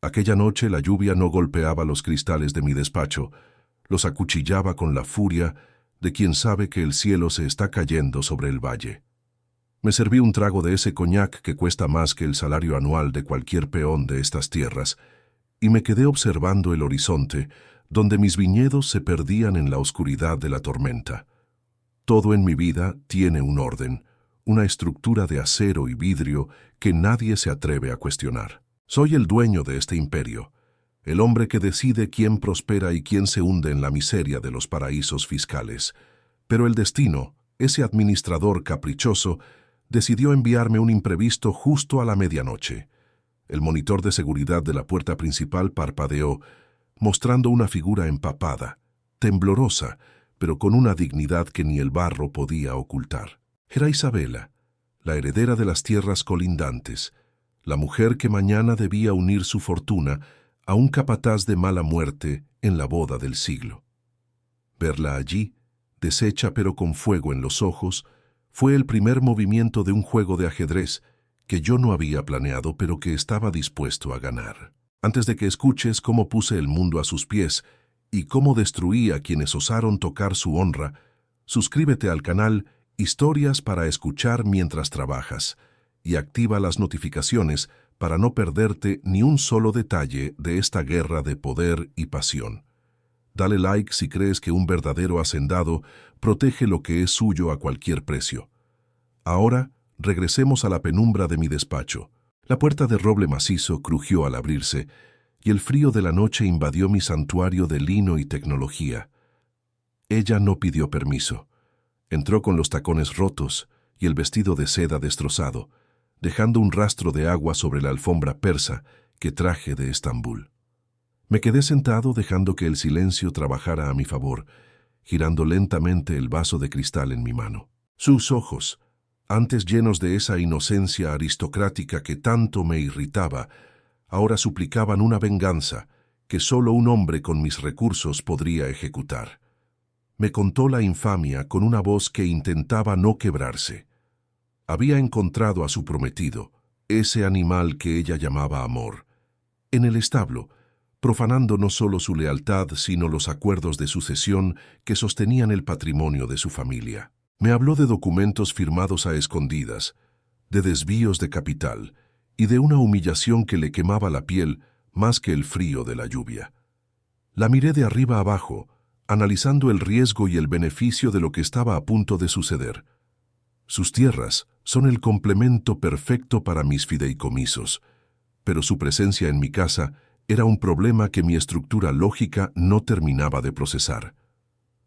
Aquella noche la lluvia no golpeaba los cristales de mi despacho, los acuchillaba con la furia de quien sabe que el cielo se está cayendo sobre el valle. Me serví un trago de ese coñac que cuesta más que el salario anual de cualquier peón de estas tierras, y me quedé observando el horizonte, donde mis viñedos se perdían en la oscuridad de la tormenta. Todo en mi vida tiene un orden, una estructura de acero y vidrio que nadie se atreve a cuestionar. Soy el dueño de este imperio, el hombre que decide quién prospera y quién se hunde en la miseria de los paraísos fiscales. Pero el destino, ese administrador caprichoso, decidió enviarme un imprevisto justo a la medianoche. El monitor de seguridad de la puerta principal parpadeó, mostrando una figura empapada, temblorosa, pero con una dignidad que ni el barro podía ocultar. Era Isabela, la heredera de las tierras colindantes, la mujer que mañana debía unir su fortuna a un capataz de mala muerte en la boda del siglo. Verla allí, deshecha pero con fuego en los ojos, fue el primer movimiento de un juego de ajedrez que yo no había planeado pero que estaba dispuesto a ganar. Antes de que escuches cómo puse el mundo a sus pies y cómo destruí a quienes osaron tocar su honra, suscríbete al canal Historias para escuchar mientras trabajas y activa las notificaciones para no perderte ni un solo detalle de esta guerra de poder y pasión. Dale like si crees que un verdadero hacendado protege lo que es suyo a cualquier precio. Ahora, regresemos a la penumbra de mi despacho. La puerta de roble macizo crujió al abrirse, y el frío de la noche invadió mi santuario de lino y tecnología. Ella no pidió permiso. Entró con los tacones rotos y el vestido de seda destrozado, dejando un rastro de agua sobre la alfombra persa que traje de Estambul. Me quedé sentado dejando que el silencio trabajara a mi favor, girando lentamente el vaso de cristal en mi mano. Sus ojos, antes llenos de esa inocencia aristocrática que tanto me irritaba, ahora suplicaban una venganza que solo un hombre con mis recursos podría ejecutar. Me contó la infamia con una voz que intentaba no quebrarse. Había encontrado a su prometido, ese animal que ella llamaba amor, en el establo, profanando no solo su lealtad, sino los acuerdos de sucesión que sostenían el patrimonio de su familia. Me habló de documentos firmados a escondidas, de desvíos de capital y de una humillación que le quemaba la piel más que el frío de la lluvia. La miré de arriba abajo, analizando el riesgo y el beneficio de lo que estaba a punto de suceder. Sus tierras son el complemento perfecto para mis fideicomisos, pero su presencia en mi casa era un problema que mi estructura lógica no terminaba de procesar.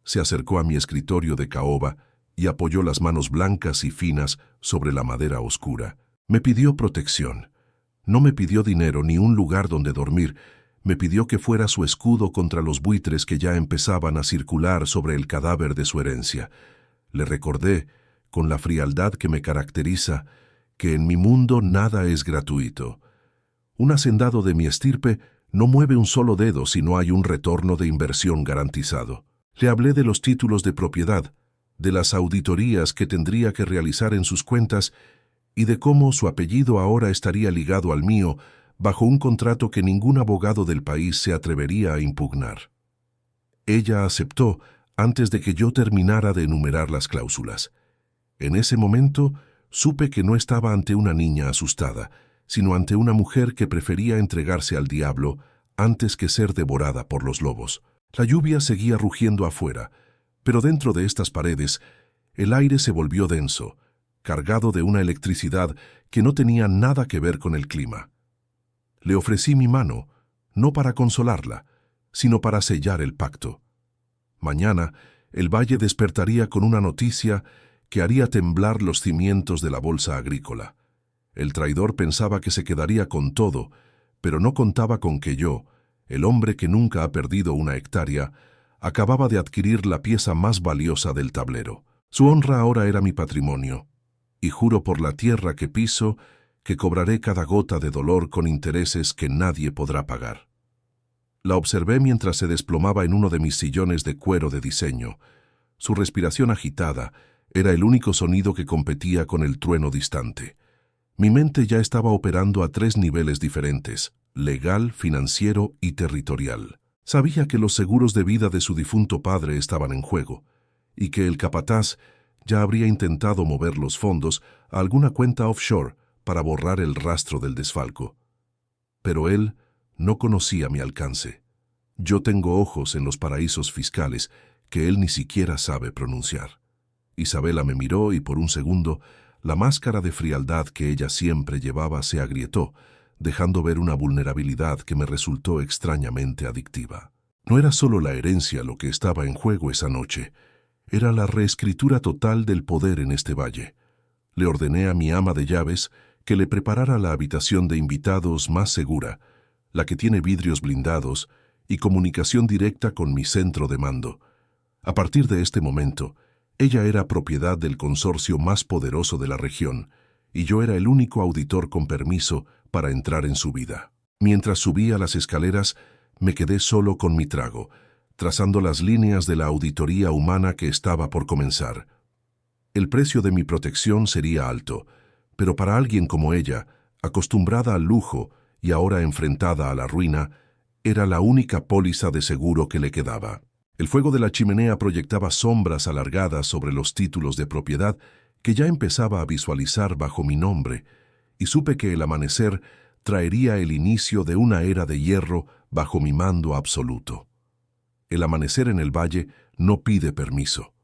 Se acercó a mi escritorio de caoba y apoyó las manos blancas y finas sobre la madera oscura. Me pidió protección. No me pidió dinero ni un lugar donde dormir. Me pidió que fuera su escudo contra los buitres que ya empezaban a circular sobre el cadáver de su herencia. Le recordé, con la frialdad que me caracteriza, que en mi mundo nada es gratuito. Un hacendado de mi estirpe no mueve un solo dedo si no hay un retorno de inversión garantizado. Le hablé de los títulos de propiedad, de las auditorías que tendría que realizar en sus cuentas y de cómo su apellido ahora estaría ligado al mío bajo un contrato que ningún abogado del país se atrevería a impugnar. Ella aceptó antes de que yo terminara de enumerar las cláusulas. En ese momento supe que no estaba ante una niña asustada, sino ante una mujer que prefería entregarse al diablo antes que ser devorada por los lobos. La lluvia seguía rugiendo afuera, pero dentro de estas paredes el aire se volvió denso, cargado de una electricidad que no tenía nada que ver con el clima. Le ofrecí mi mano, no para consolarla, sino para sellar el pacto. Mañana el valle despertaría con una noticia que haría temblar los cimientos de la bolsa agrícola. El traidor pensaba que se quedaría con todo, pero no contaba con que yo, el hombre que nunca ha perdido una hectárea, acababa de adquirir la pieza más valiosa del tablero. Su honra ahora era mi patrimonio, y juro por la tierra que piso que cobraré cada gota de dolor con intereses que nadie podrá pagar. La observé mientras se desplomaba en uno de mis sillones de cuero de diseño. Su respiración agitada era el único sonido que competía con el trueno distante. Mi mente ya estaba operando a 3 niveles diferentes. legal, financiero y territorial. Sabía que los seguros de vida de su difunto padre estaban en juego, y que el capataz ya habría intentado mover los fondos a alguna cuenta offshore para borrar el rastro del desfalco. Pero él no conocía mi alcance. Yo tengo ojos en los paraísos fiscales que él ni siquiera sabe pronunciar. Isabela me miró y por un segundo la máscara de frialdad que ella siempre llevaba se agrietó, dejando ver una vulnerabilidad que me resultó extrañamente adictiva. No era solo la herencia lo que estaba en juego esa noche, era la reescritura total del poder en este valle. Le ordené a mi ama de llaves que le preparara la habitación de invitados más segura, la que tiene vidrios blindados y comunicación directa con mi centro de mando. A partir de este momento, ella era propiedad del consorcio más poderoso de la región, y yo era el único auditor con permiso para entrar en su vida. Mientras subía las escaleras, me quedé solo con mi trago, trazando las líneas de la auditoría humana que estaba por comenzar. El precio de mi protección sería alto, pero para alguien como ella, acostumbrada al lujo y ahora enfrentada a la ruina, era la única póliza de seguro que le quedaba. El fuego de la chimenea proyectaba sombras alargadas sobre los títulos de propiedad que ya empezaba a visualizar bajo mi nombre, y supe que el amanecer traería el inicio de una era de hierro bajo mi mando absoluto. El amanecer en el valle no pide permiso.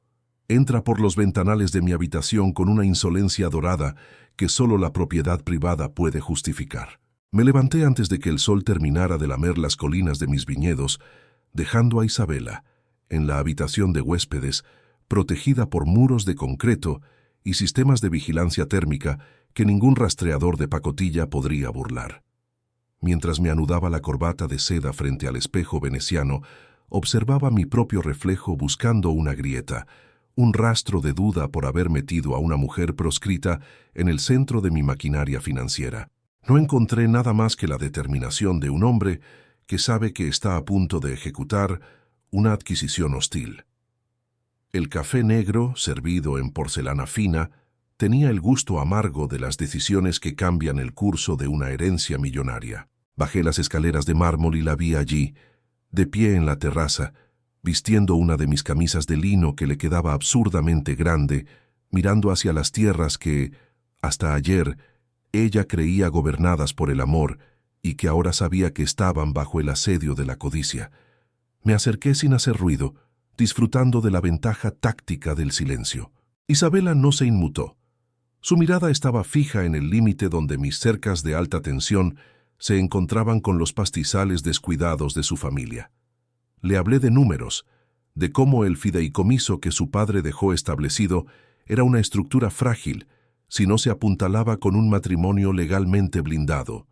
Entra por los ventanales de mi habitación con una insolencia dorada que solo la propiedad privada puede justificar. Me levanté antes de que el sol terminara de lamer las colinas de mis viñedos, dejando a Isabela, en la habitación de huéspedes, protegida por muros de concreto y sistemas de vigilancia térmica que ningún rastreador de pacotilla podría burlar. Mientras me anudaba la corbata de seda frente al espejo veneciano, observaba mi propio reflejo buscando una grieta, un rastro de duda por haber metido a una mujer proscrita en el centro de mi maquinaria financiera. No encontré nada más que la determinación de un hombre que sabe que está a punto de ejecutar una adquisición hostil. El café negro, servido en porcelana fina, tenía el gusto amargo de las decisiones que cambian el curso de una herencia millonaria. Bajé las escaleras de mármol y la vi allí, de pie en la terraza, vistiendo una de mis camisas de lino que le quedaba absurdamente grande, mirando hacia las tierras que, hasta ayer, ella creía gobernadas por el amor y que ahora sabía que estaban bajo el asedio de la codicia. Me acerqué sin hacer ruido, disfrutando de la ventaja táctica del silencio. Isabela no se inmutó. Su mirada estaba fija en el límite donde mis cercas de alta tensión se encontraban con los pastizales descuidados de su familia. Le hablé de números, de cómo el fideicomiso que su padre dejó establecido era una estructura frágil si no se apuntalaba con un matrimonio legalmente blindado.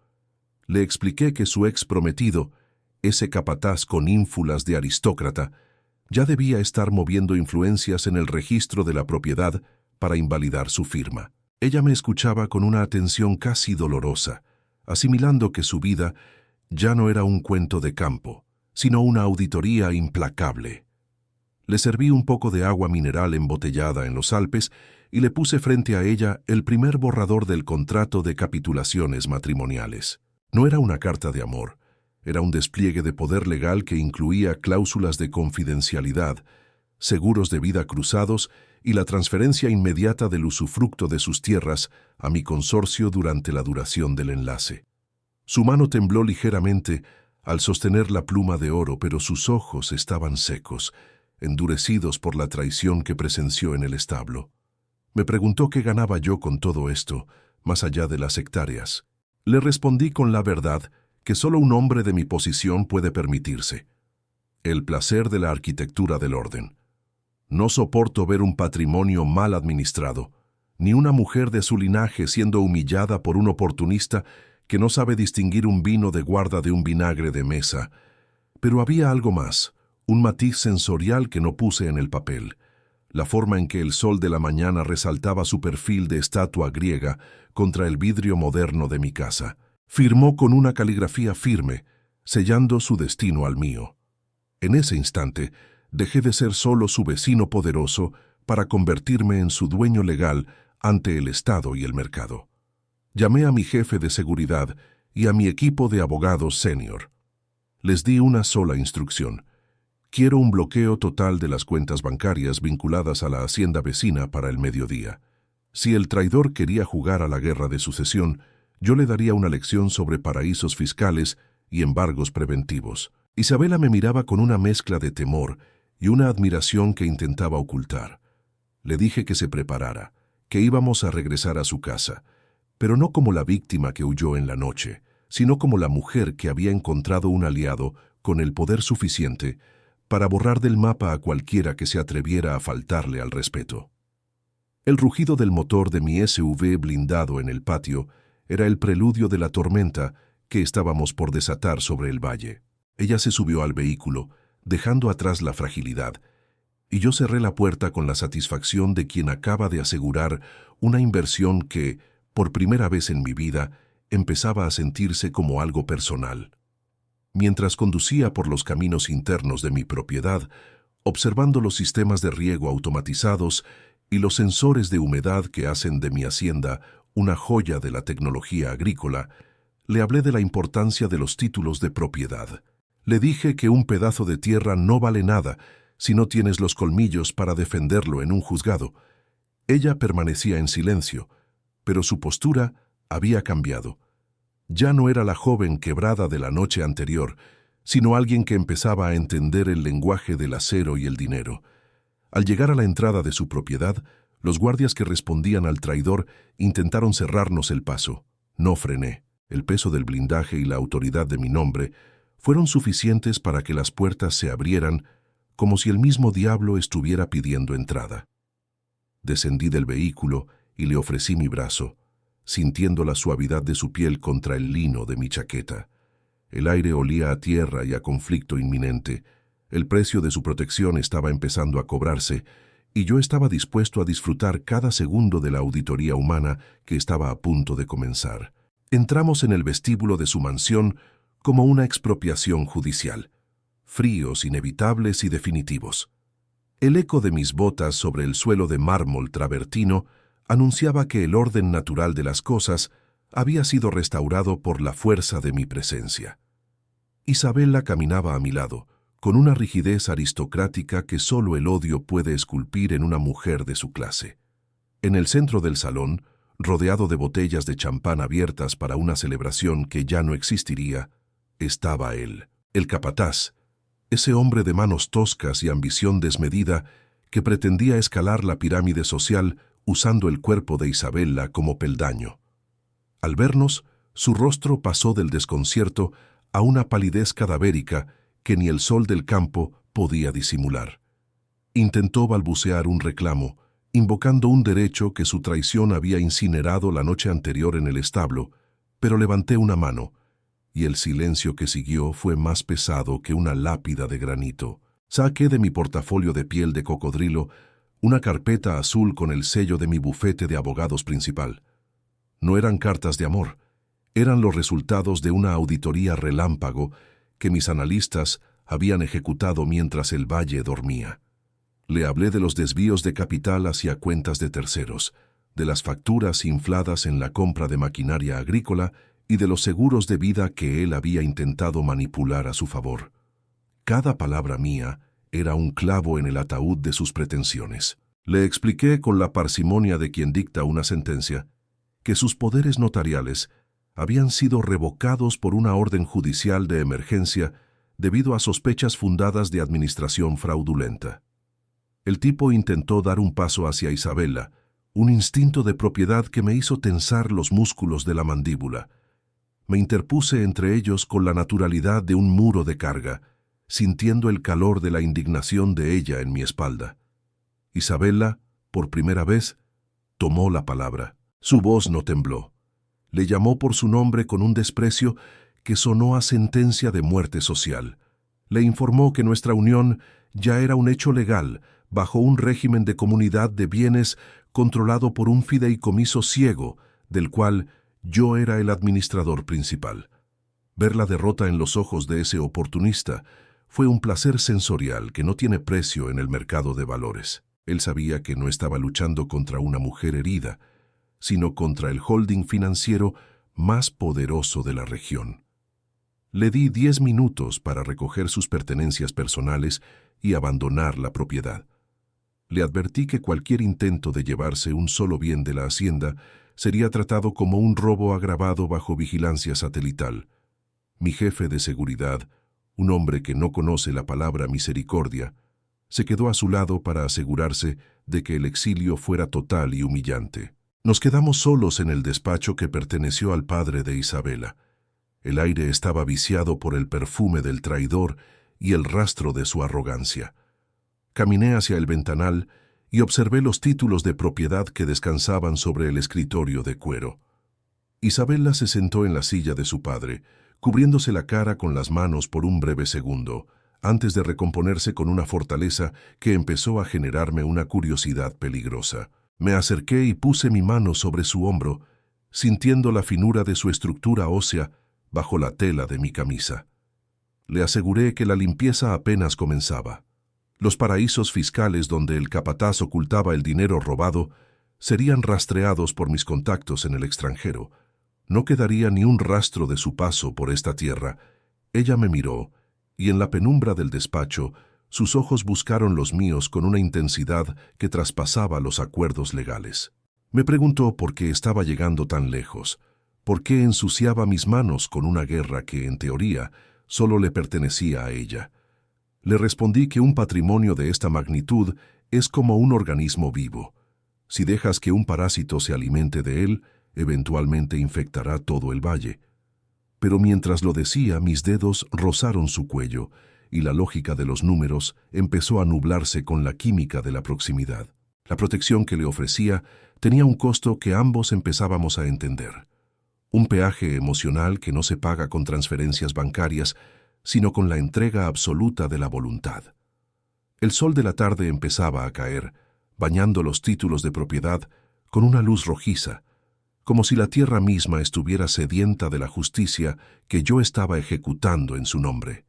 Le expliqué que su ex prometido, ese capataz con ínfulas de aristócrata, ya debía estar moviendo influencias en el registro de la propiedad para invalidar su firma. Ella me escuchaba con una atención casi dolorosa, asimilando que su vida ya no era un cuento de campo, sino una auditoría implacable. Le serví un poco de agua mineral embotellada en los Alpes y le puse frente a ella el primer borrador del contrato de capitulaciones matrimoniales. No era una carta de amor, era un despliegue de poder legal que incluía cláusulas de confidencialidad, seguros de vida cruzados y la transferencia inmediata del usufructo de sus tierras a mi consorcio durante la duración del enlace. Su mano tembló ligeramente al sostener la pluma de oro, pero sus ojos estaban secos, endurecidos por la traición que presenció en el establo. Me preguntó qué ganaba yo con todo esto, más allá de las hectáreas. Le respondí con la verdad que solo un hombre de mi posición puede permitirse: el placer de la arquitectura del orden. No soporto ver un patrimonio mal administrado, ni una mujer de su linaje siendo humillada por un oportunista que no sabe distinguir un vino de guarda de un vinagre de mesa. Pero había algo más, un matiz sensorial que no puse en el papel: la forma en que el sol de la mañana resaltaba su perfil de estatua griega contra el vidrio moderno de mi casa. Firmó con una caligrafía firme, sellando su destino al mío. En ese instante, dejé de ser solo su vecino poderoso para convertirme en su dueño legal ante el Estado y el mercado. Llamé a mi jefe de seguridad y a mi equipo de abogados senior. Les di una sola instrucción. Quiero un bloqueo total de las cuentas bancarias vinculadas a la hacienda vecina para el mediodía. Si el traidor quería jugar a la guerra de sucesión, yo le daría una lección sobre paraísos fiscales y embargos preventivos. Isabela me miraba con una mezcla de temor y una admiración que intentaba ocultar. Le dije que se preparara, que íbamos a regresar a su casa, pero no como la víctima que huyó en la noche, sino como la mujer que había encontrado un aliado con el poder suficiente para borrar del mapa a cualquiera que se atreviera a faltarle al respeto. El rugido del motor de mi SUV blindado en el patio era el preludio de la tormenta que estábamos por desatar sobre el valle. Ella se subió al vehículo, dejando atrás la fragilidad, y yo cerré la puerta con la satisfacción de quien acaba de asegurar una inversión que, por primera vez en mi vida, empezaba a sentirse como algo personal. Mientras conducía por los caminos internos de mi propiedad, observando los sistemas de riego automatizados y los sensores de humedad que hacen de mi hacienda una joya de la tecnología agrícola, le hablé de la importancia de los títulos de propiedad. Le dije que un pedazo de tierra no vale nada si no tienes los colmillos para defenderlo en un juzgado. Ella permanecía en silencio, pero su postura había cambiado. Ya no era la joven quebrada de la noche anterior, sino alguien que empezaba a entender el lenguaje del acero y el dinero. Al llegar a la entrada de su propiedad, los guardias que respondían al traidor intentaron cerrarnos el paso. No frené. El peso del blindaje y la autoridad de mi nombre fueron suficientes para que las puertas se abrieran como si el mismo diablo estuviera pidiendo entrada. Descendí del vehículo y le ofrecí mi brazo, sintiendo la suavidad de su piel contra el lino de mi chaqueta. El aire olía a tierra y a conflicto inminente. El precio de su protección estaba empezando a cobrarse, y yo estaba dispuesto a disfrutar cada segundo de la auditoría humana que estaba a punto de comenzar. Entramos en el vestíbulo de su mansión como una expropiación judicial, fríos, inevitables y definitivos. El eco de mis botas sobre el suelo de mármol travertino anunciaba que el orden natural de las cosas había sido restaurado por la fuerza de mi presencia. Isabela caminaba a mi lado, con una rigidez aristocrática que solo el odio puede esculpir en una mujer de su clase. En el centro del salón, rodeado de botellas de champán abiertas para una celebración que ya no existiría, estaba él, el capataz, ese hombre de manos toscas y ambición desmedida que pretendía escalar la pirámide social usando el cuerpo de Isabela como peldaño. Al vernos, su rostro pasó del desconcierto a una palidez cadavérica que ni el sol del campo podía disimular. Intentó balbucear un reclamo, invocando un derecho que su traición había incinerado la noche anterior en el establo, pero levanté una mano, y el silencio que siguió fue más pesado que una lápida de granito. Saqué de mi portafolio de piel de cocodrilo una carpeta azul con el sello de mi bufete de abogados principal. No eran cartas de amor, eran los resultados de una auditoría relámpago que mis analistas habían ejecutado mientras el valle dormía. Le hablé de los desvíos de capital hacia cuentas de terceros, de las facturas infladas en la compra de maquinaria agrícola y de los seguros de vida que él había intentado manipular a su favor. Cada palabra mía era un clavo en el ataúd de sus pretensiones. Le expliqué con la parsimonia de quien dicta una sentencia que sus poderes notariales habían sido revocados por una orden judicial de emergencia debido a sospechas fundadas de administración fraudulenta. El tipo intentó dar un paso hacia Isabela, un instinto de propiedad que me hizo tensar los músculos de la mandíbula. Me interpuse entre ellos con la naturalidad de un muro de carga, sintiendo el calor de la indignación de ella en mi espalda. Isabela, por primera vez, tomó la palabra. Su voz no tembló. Le llamó por su nombre con un desprecio que sonó a sentencia de muerte social. Le informó que nuestra unión ya era un hecho legal bajo un régimen de comunidad de bienes controlado por un fideicomiso ciego, del cual yo era el administrador principal. Ver la derrota en los ojos de ese oportunista fue un placer sensorial que no tiene precio en el mercado de valores. Él sabía que no estaba luchando contra una mujer herida, sino contra el holding financiero más poderoso de la región. Le di 10 minutos para recoger sus pertenencias personales y abandonar la propiedad. Le advertí que cualquier intento de llevarse un solo bien de la hacienda sería tratado como un robo agravado bajo vigilancia satelital. Mi jefe de seguridad, un hombre que no conoce la palabra misericordia, se quedó a su lado para asegurarse de que el exilio fuera total y humillante. Nos quedamos solos en el despacho que perteneció al padre de Isabela. El aire estaba viciado por el perfume del traidor y el rastro de su arrogancia. Caminé hacia el ventanal y observé los títulos de propiedad que descansaban sobre el escritorio de cuero. Isabela se sentó en la silla de su padre, cubriéndose la cara con las manos por un breve segundo, antes de recomponerse con una fortaleza que empezó a generarme una curiosidad peligrosa. Me acerqué y puse mi mano sobre su hombro, sintiendo la finura de su estructura ósea bajo la tela de mi camisa. Le aseguré que la limpieza apenas comenzaba. Los paraísos fiscales donde el capataz ocultaba el dinero robado serían rastreados por mis contactos en el extranjero. No quedaría ni un rastro de su paso por esta tierra. Ella me miró, y en la penumbra del despacho, sus ojos buscaron los míos con una intensidad que traspasaba los acuerdos legales. Me preguntó por qué estaba llegando tan lejos, por qué ensuciaba mis manos con una guerra que, en teoría, solo le pertenecía a ella. Le respondí que un patrimonio de esta magnitud es como un organismo vivo. Si dejas que un parásito se alimente de él, eventualmente infectará todo el valle. Pero mientras lo decía, mis dedos rozaron su cuello, y la lógica de los números empezó a nublarse con la química de la proximidad. La protección que le ofrecía tenía un costo que ambos empezábamos a entender. Un peaje emocional que no se paga con transferencias bancarias, sino con la entrega absoluta de la voluntad. El sol de la tarde empezaba a caer, bañando los títulos de propiedad con una luz rojiza, como si la tierra misma estuviera sedienta de la justicia que yo estaba ejecutando en su nombre.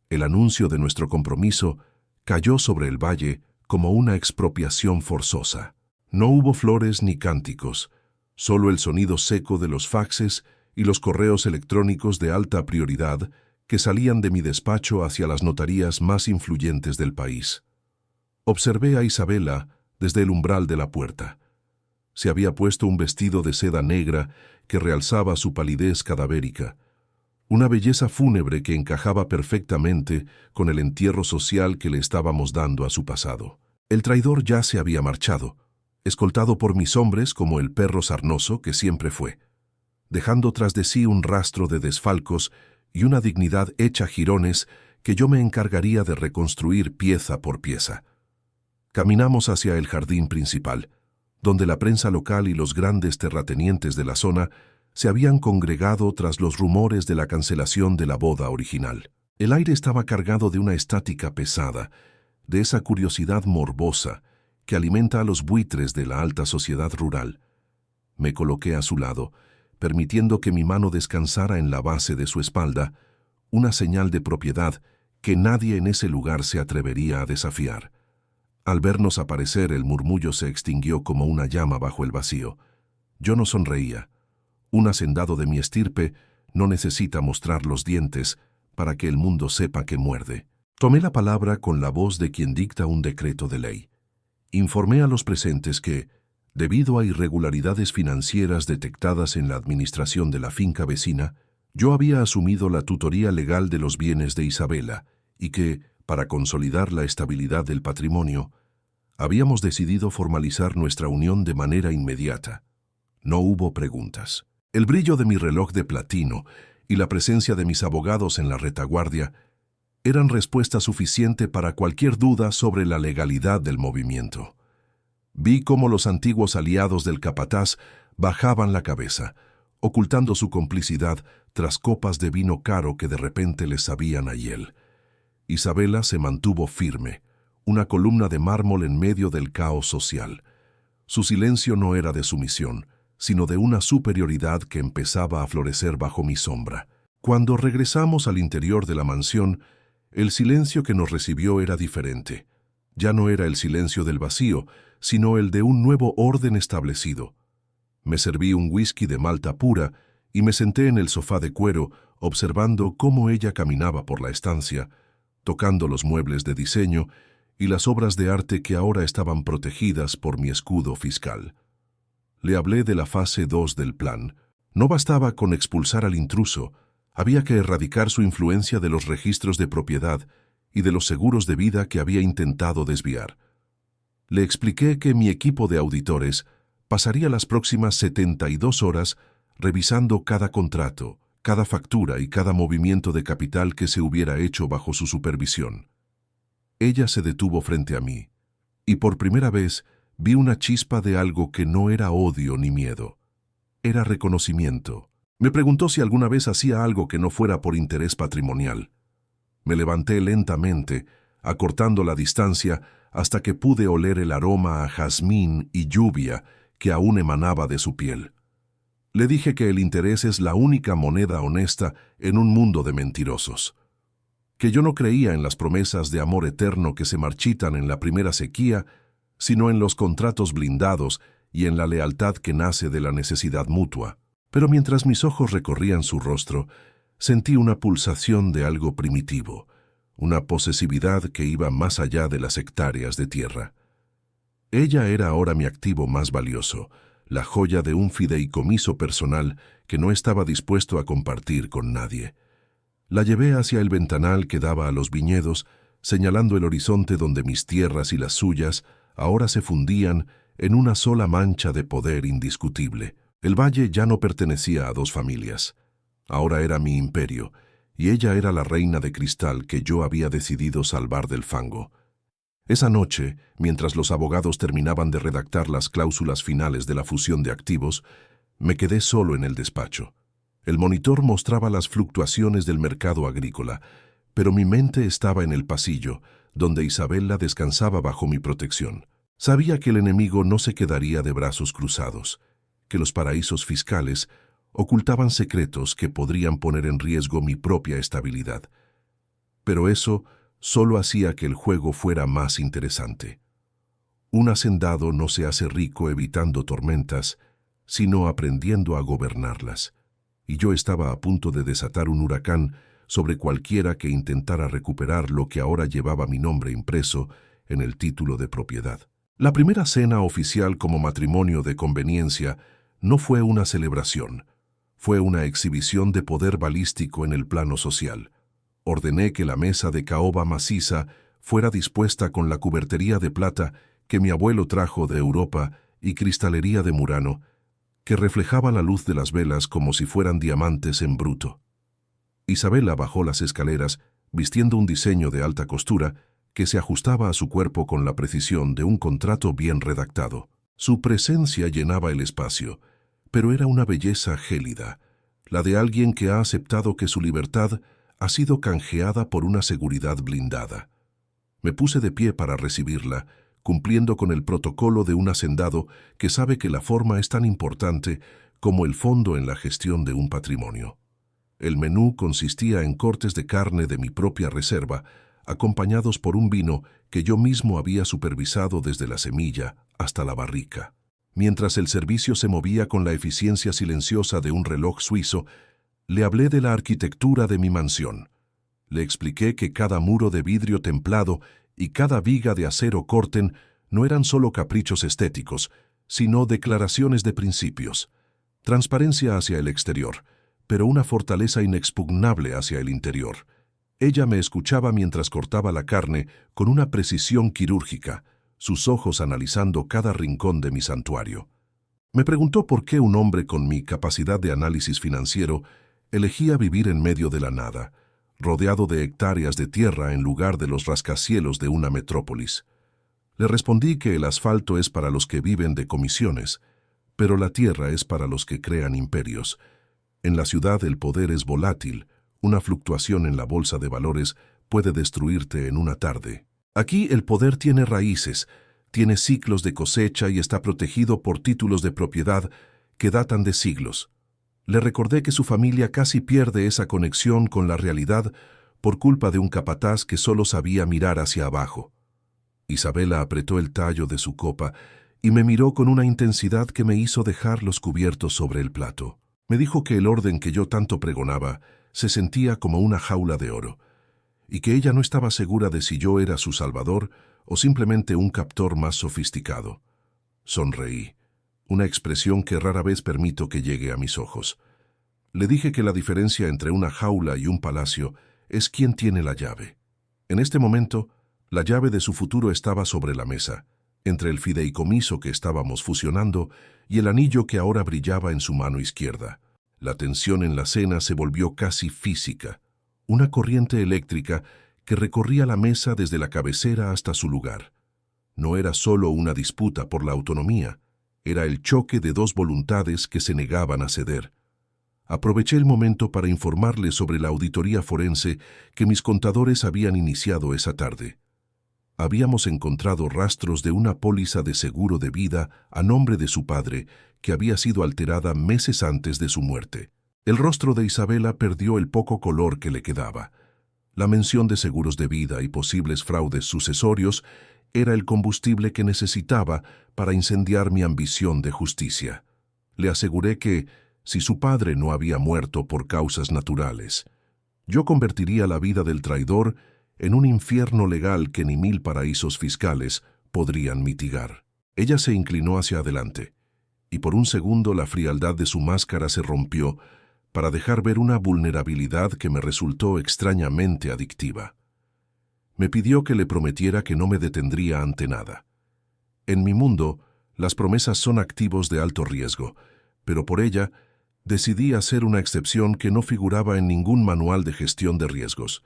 El anuncio de nuestro compromiso cayó sobre el valle como una expropiación forzosa. No hubo flores ni cánticos, solo el sonido seco de los faxes y los correos electrónicos de alta prioridad que salían de mi despacho hacia las notarías más influyentes del país. Observé a Isabela desde el umbral de la puerta. Se había puesto un vestido de seda negra que realzaba su palidez cadavérica, una belleza fúnebre que encajaba perfectamente con el entierro social que le estábamos dando a su pasado. El traidor ya se había marchado, escoltado por mis hombres como el perro sarnoso que siempre fue, dejando tras de sí un rastro de desfalcos y una dignidad hecha jirones que yo me encargaría de reconstruir pieza por pieza. Caminamos hacia el jardín principal, donde la prensa local y los grandes terratenientes de la zona se habían congregado tras los rumores de la cancelación de la boda original. El aire estaba cargado de una estática pesada, de esa curiosidad morbosa que alimenta a los buitres de la alta sociedad rural. Me coloqué a su lado, permitiendo que mi mano descansara en la base de su espalda, una señal de propiedad que nadie en ese lugar se atrevería a desafiar. Al vernos aparecer, el murmullo se extinguió como una llama bajo el vacío. Yo no sonreía. Un hacendado de mi estirpe no necesita mostrar los dientes para que el mundo sepa que muerde. Tomé la palabra con la voz de quien dicta un decreto de ley. Informé a los presentes que, debido a irregularidades financieras detectadas en la administración de la finca vecina, yo había asumido la tutoría legal de los bienes de Isabela y que, para consolidar la estabilidad del patrimonio, habíamos decidido formalizar nuestra unión de manera inmediata. No hubo preguntas. El brillo de mi reloj de platino y la presencia de mis abogados en la retaguardia eran respuesta suficiente para cualquier duda sobre la legalidad del movimiento. Vi cómo los antiguos aliados del capataz bajaban la cabeza, ocultando su complicidad tras copas de vino caro que de repente les sabían a hiel. Isabela se mantuvo firme, una columna de mármol en medio del caos social. Su silencio no era de sumisión, sino de una superioridad que empezaba a florecer bajo mi sombra. Cuando regresamos al interior de la mansión, el silencio que nos recibió era diferente. Ya no era el silencio del vacío, sino el de un nuevo orden establecido. Me serví un whisky de malta pura y me senté en el sofá de cuero observando cómo ella caminaba por la estancia, tocando los muebles de diseño y las obras de arte que ahora estaban protegidas por mi escudo fiscal. Le hablé de la fase 2 del plan. No bastaba con expulsar al intruso, había que erradicar su influencia de los registros de propiedad y de los seguros de vida que había intentado desviar. Le expliqué que mi equipo de auditores pasaría las próximas 72 horas revisando cada contrato, cada factura y cada movimiento de capital que se hubiera hecho bajo su supervisión. Ella se detuvo frente a mí, y por primera vez vi una chispa de algo que no era odio ni miedo. Era reconocimiento. Me preguntó si alguna vez hacía algo que no fuera por interés patrimonial. Me levanté lentamente, acortando la distancia hasta que pude oler el aroma a jazmín y lluvia que aún emanaba de su piel. Le dije que el interés es la única moneda honesta en un mundo de mentirosos. Que yo no creía en las promesas de amor eterno que se marchitan en la primera sequía, sino en los contratos blindados y en la lealtad que nace de la necesidad mutua. Pero mientras mis ojos recorrían su rostro, sentí una pulsación de algo primitivo, una posesividad que iba más allá de las hectáreas de tierra. Ella era ahora mi activo más valioso, la joya de un fideicomiso personal que no estaba dispuesto a compartir con nadie. La llevé hacia el ventanal que daba a los viñedos, señalando el horizonte donde mis tierras y las suyas ahora se fundían en una sola mancha de poder indiscutible. El valle ya no pertenecía a dos familias. Ahora era mi imperio, y ella era la reina de cristal que yo había decidido salvar del fango. Esa noche, mientras los abogados terminaban de redactar las cláusulas finales de la fusión de activos, me quedé solo en el despacho. El monitor mostraba las fluctuaciones del mercado agrícola, pero mi mente estaba en el pasillo, donde Isabella descansaba bajo mi protección. Sabía que el enemigo no se quedaría de brazos cruzados, que los paraísos fiscales ocultaban secretos que podrían poner en riesgo mi propia estabilidad. Pero eso solo hacía que el juego fuera más interesante. Un hacendado no se hace rico evitando tormentas, sino aprendiendo a gobernarlas. Y yo estaba a punto de desatar un huracán sobre cualquiera que intentara recuperar lo que ahora llevaba mi nombre impreso en el título de propiedad. La primera cena oficial como matrimonio de conveniencia no fue una celebración, fue una exhibición de poder balístico en el plano social. Ordené que la mesa de caoba maciza fuera dispuesta con la cubertería de plata que mi abuelo trajo de Europa y cristalería de Murano, que reflejaba la luz de las velas como si fueran diamantes en bruto. Isabella bajó las escaleras vistiendo un diseño de alta costura que se ajustaba a su cuerpo con la precisión de un contrato bien redactado. Su presencia llenaba el espacio, pero era una belleza gélida, la de alguien que ha aceptado que su libertad ha sido canjeada por una seguridad blindada. Me puse de pie para recibirla, cumpliendo con el protocolo de un hacendado que sabe que la forma es tan importante como el fondo en la gestión de un patrimonio. El menú consistía en cortes de carne de mi propia reserva, acompañados por un vino que yo mismo había supervisado desde la semilla hasta la barrica. Mientras el servicio se movía con la eficiencia silenciosa de un reloj suizo, le hablé de la arquitectura de mi mansión. Le expliqué que cada muro de vidrio templado y cada viga de acero corten no eran solo caprichos estéticos, sino declaraciones de principios. Transparencia hacia el exterior, pero una fortaleza inexpugnable hacia el interior. Ella me escuchaba mientras cortaba la carne con una precisión quirúrgica, sus ojos analizando cada rincón de mi santuario. Me preguntó por qué un hombre con mi capacidad de análisis financiero elegía vivir en medio de la nada, rodeado de hectáreas de tierra en lugar de los rascacielos de una metrópolis. Le respondí que el asfalto es para los que viven de comisiones, pero la tierra es para los que crean imperios. En la ciudad el poder es volátil, una fluctuación en la bolsa de valores puede destruirte en una tarde. Aquí el poder tiene raíces, tiene ciclos de cosecha y está protegido por títulos de propiedad que datan de siglos. Le recordé que su familia casi pierde esa conexión con la realidad por culpa de un capataz que solo sabía mirar hacia abajo. Isabella apretó el tallo de su copa y me miró con una intensidad que me hizo dejar los cubiertos sobre el plato. Me dijo que el orden que yo tanto pregonaba se sentía como una jaula de oro, y que ella no estaba segura de si yo era su salvador o simplemente un captor más sofisticado. Sonreí, una expresión que rara vez permito que llegue a mis ojos. Le dije que la diferencia entre una jaula y un palacio es quién tiene la llave. En este momento, la llave de su futuro estaba sobre la mesa, entre el fideicomiso que estábamos fusionando y el anillo que ahora brillaba en su mano izquierda. La tensión en la cena se volvió casi física, una corriente eléctrica que recorría la mesa desde la cabecera hasta su lugar. No era solo una disputa por la autonomía, era el choque de dos voluntades que se negaban a ceder. Aproveché el momento para informarle sobre la auditoría forense que mis contadores habían iniciado esa tarde. Habíamos encontrado rastros de una póliza de seguro de vida a nombre de su padre que había sido alterada meses antes de su muerte. El rostro de Isabela perdió el poco color que le quedaba. La mención de seguros de vida y posibles fraudes sucesorios era el combustible que necesitaba para incendiar mi ambición de justicia. Le aseguré que, si su padre no había muerto por causas naturales, yo convertiría la vida del traidor en un infierno legal que ni 1000 paraísos fiscales podrían mitigar. Ella se inclinó hacia adelante, y por un segundo la frialdad de su máscara se rompió para dejar ver una vulnerabilidad que me resultó extrañamente adictiva. Me pidió que le prometiera que no me detendría ante nada. En mi mundo, las promesas son activos de alto riesgo, pero por ella decidí hacer una excepción que no figuraba en ningún manual de gestión de riesgos.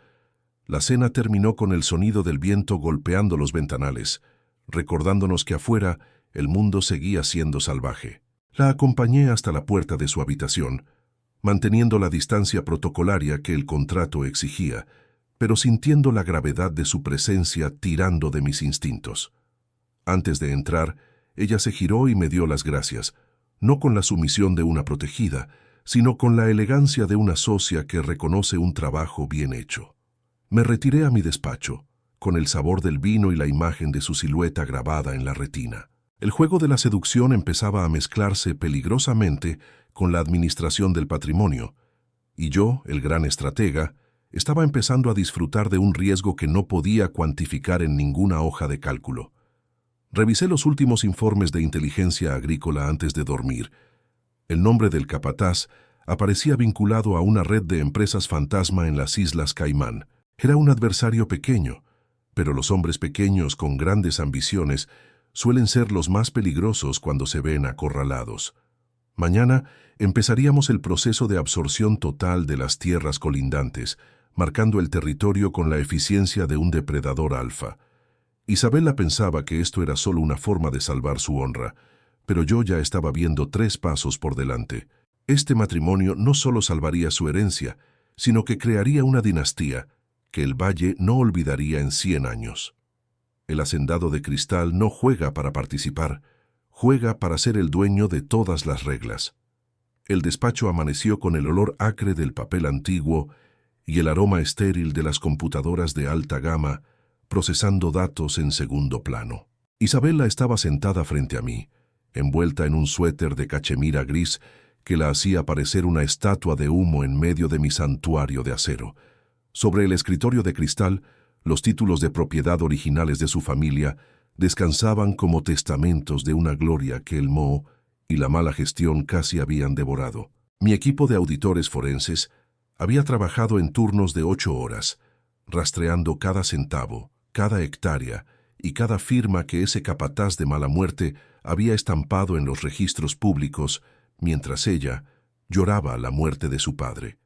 La cena terminó con el sonido del viento golpeando los ventanales, recordándonos que afuera el mundo seguía siendo salvaje. La acompañé hasta la puerta de su habitación, manteniendo la distancia protocolaria que el contrato exigía, pero sintiendo la gravedad de su presencia tirando de mis instintos. Antes de entrar, ella se giró y me dio las gracias, no con la sumisión de una protegida, sino con la elegancia de una socia que reconoce un trabajo bien hecho. Me retiré a mi despacho, con el sabor del vino y la imagen de su silueta grabada en la retina. El juego de la seducción empezaba a mezclarse peligrosamente con la administración del patrimonio, y yo, el gran estratega, estaba empezando a disfrutar de un riesgo que no podía cuantificar en ninguna hoja de cálculo. Revisé los últimos informes de inteligencia agrícola antes de dormir. El nombre del capataz aparecía vinculado a una red de empresas fantasma en las Islas Caimán. Era un adversario pequeño, pero los hombres pequeños con grandes ambiciones suelen ser los más peligrosos cuando se ven acorralados. Mañana empezaríamos el proceso de absorción total de las tierras colindantes, marcando el territorio con la eficiencia de un depredador alfa. Isabela pensaba que esto era solo una forma de salvar su honra, pero yo ya estaba viendo 3 pasos por delante. Este matrimonio no solo salvaría su herencia, sino que crearía una dinastía que el valle no olvidaría en 100 años. El hacendado de cristal no juega para participar, juega para ser el dueño de todas las reglas. El despacho amaneció con el olor acre del papel antiguo y el aroma estéril de las computadoras de alta gama, procesando datos en segundo plano. Isabela estaba sentada frente a mí, envuelta en un suéter de cachemira gris que la hacía parecer una estatua de humo en medio de mi santuario de acero. Sobre el escritorio de cristal, los títulos de propiedad originales de su familia descansaban como testamentos de una gloria que el moho y la mala gestión casi habían devorado. Mi equipo de auditores forenses había trabajado en turnos de 8 horas, rastreando cada centavo, cada hectárea y cada firma que ese capataz de mala muerte había estampado en los registros públicos, mientras ella lloraba la muerte de su padre.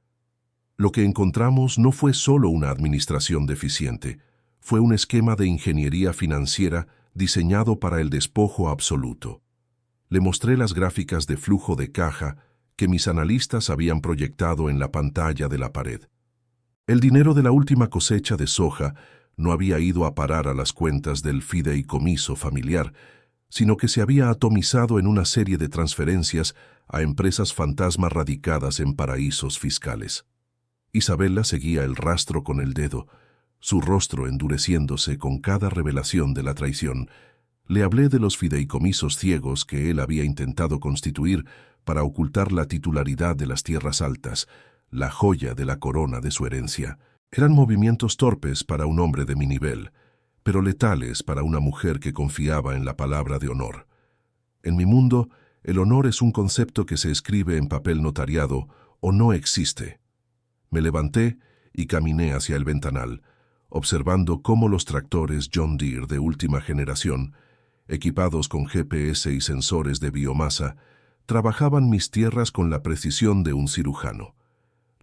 Lo que encontramos no fue solo una administración deficiente, fue un esquema de ingeniería financiera diseñado para el despojo absoluto. Le mostré las gráficas de flujo de caja que mis analistas habían proyectado en la pantalla de la pared. El dinero de la última cosecha de soja no había ido a parar a las cuentas del fideicomiso familiar, sino que se había atomizado en una serie de transferencias a empresas fantasma radicadas en paraísos fiscales. Isabela seguía el rastro con el dedo, su rostro endureciéndose con cada revelación de la traición. Le hablé de los fideicomisos ciegos que él había intentado constituir para ocultar la titularidad de las tierras altas, la joya de la corona de su herencia. Eran movimientos torpes para un hombre de mi nivel, pero letales para una mujer que confiaba en la palabra de honor. En mi mundo, el honor es un concepto que se escribe en papel notariado o no existe. Me levanté y caminé hacia el ventanal, observando cómo los tractores John Deere de última generación, equipados con GPS y sensores de biomasa, trabajaban mis tierras con la precisión de un cirujano.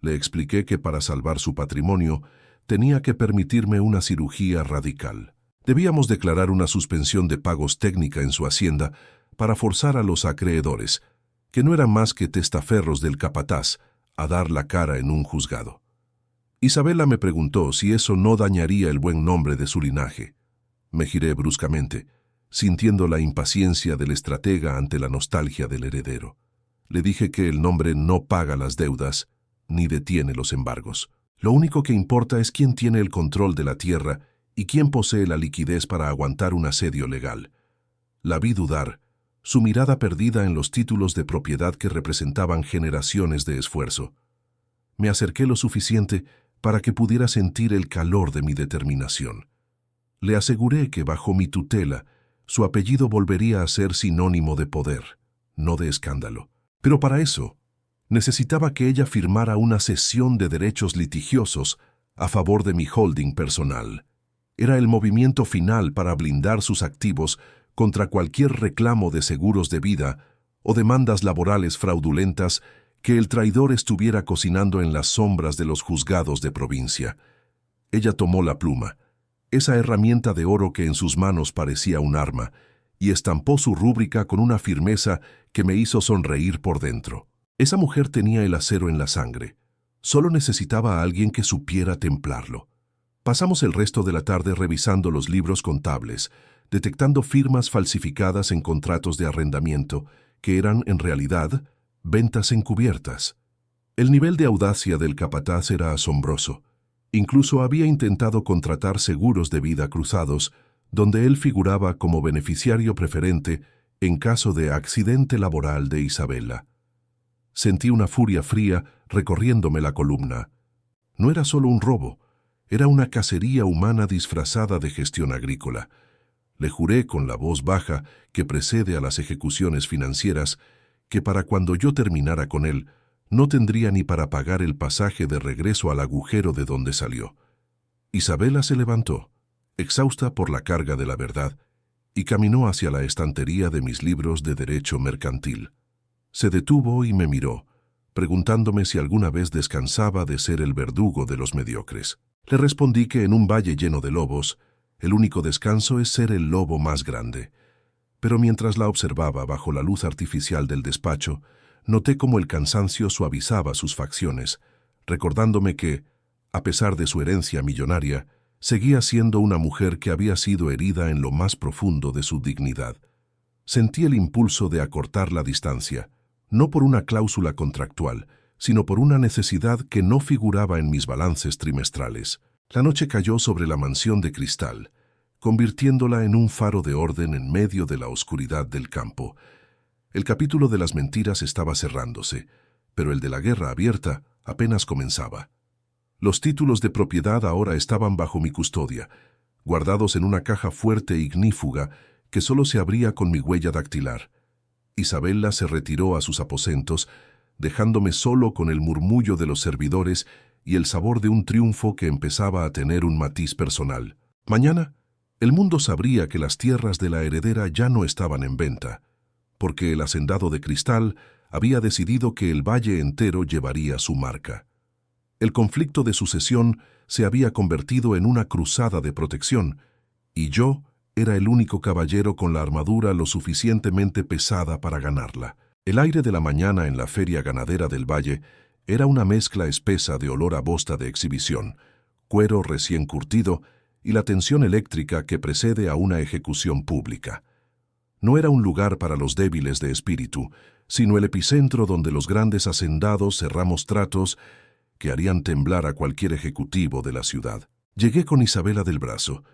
Le expliqué que para salvar su patrimonio tenía que permitirme una cirugía radical. Debíamos declarar una suspensión de pagos técnica en su hacienda para forzar a los acreedores, que no eran más que testaferros del capataz, a dar la cara en un juzgado. Isabela me preguntó si eso no dañaría el buen nombre de su linaje. Me giré bruscamente, sintiendo la impaciencia del estratega ante la nostalgia del heredero. Le dije que el nombre no paga las deudas ni detiene los embargos. Lo único que importa es quién tiene el control de la tierra y quién posee la liquidez para aguantar un asedio legal. La vi dudar, su mirada perdida en los títulos de propiedad que representaban generaciones de esfuerzo. Me acerqué lo suficiente para que pudiera sentir el calor de mi determinación. Le aseguré que bajo mi tutela, su apellido volvería a ser sinónimo de poder, no de escándalo. Pero para eso, necesitaba que ella firmara una cesión de derechos litigiosos a favor de mi holding personal. Era el movimiento final para blindar sus activos contra cualquier reclamo de seguros de vida o demandas laborales fraudulentas que el traidor estuviera cocinando en las sombras de los juzgados de provincia. Ella tomó la pluma, esa herramienta de oro que en sus manos parecía un arma, y estampó su rúbrica con una firmeza que me hizo sonreír por dentro. Esa mujer tenía el acero en la sangre. Solo necesitaba a alguien que supiera templarlo. Pasamos el resto de la tarde revisando los libros contables, detectando firmas falsificadas en contratos de arrendamiento, que eran, en realidad, ventas encubiertas. El nivel de audacia del capataz era asombroso. Incluso había intentado contratar seguros de vida cruzados, donde él figuraba como beneficiario preferente en caso de accidente laboral de Isabela. Sentí una furia fría recorriéndome la columna. No era solo un robo, era una cacería humana disfrazada de gestión agrícola. Le juré con la voz baja que precede a las ejecuciones financieras que para cuando yo terminara con él, no tendría ni para pagar el pasaje de regreso al agujero de donde salió. Isabela se levantó, exhausta por la carga de la verdad, y caminó hacia la estantería de mis libros de derecho mercantil. Se detuvo y me miró, preguntándome si alguna vez descansaba de ser el verdugo de los mediocres. Le respondí que en un valle lleno de lobos, el único descanso es ser el lobo más grande. Pero mientras la observaba bajo la luz artificial del despacho, noté cómo el cansancio suavizaba sus facciones, recordándome que, a pesar de su herencia millonaria, seguía siendo una mujer que había sido herida en lo más profundo de su dignidad. Sentí el impulso de acortar la distancia, no por una cláusula contractual, sino por una necesidad que no figuraba en mis balances trimestrales. La noche cayó sobre la mansión de cristal, convirtiéndola en un faro de orden en medio de la oscuridad del campo. El capítulo de las mentiras estaba cerrándose, pero el de la guerra abierta apenas comenzaba. Los títulos de propiedad ahora estaban bajo mi custodia, guardados en una caja fuerte e ignífuga que solo se abría con mi huella dactilar. Isabela se retiró a sus aposentos, dejándome solo con el murmullo de los servidores y el sabor de un triunfo que empezaba a tener un matiz personal. Mañana, el mundo sabría que las tierras de la heredera ya no estaban en venta, porque el hacendado de cristal había decidido que el valle entero llevaría su marca. El conflicto de sucesión se había convertido en una cruzada de protección, y yo era el único caballero con la armadura lo suficientemente pesada para ganarla. El aire de la mañana en la feria ganadera del valle era una mezcla espesa de olor a bosta de exhibición, cuero recién curtido y la tensión eléctrica que precede a una ejecución pública. No era un lugar para los débiles de espíritu, sino el epicentro donde los grandes hacendados cerramos tratos que harían temblar a cualquier ejecutivo de la ciudad. Llegué con Isabela del brazo,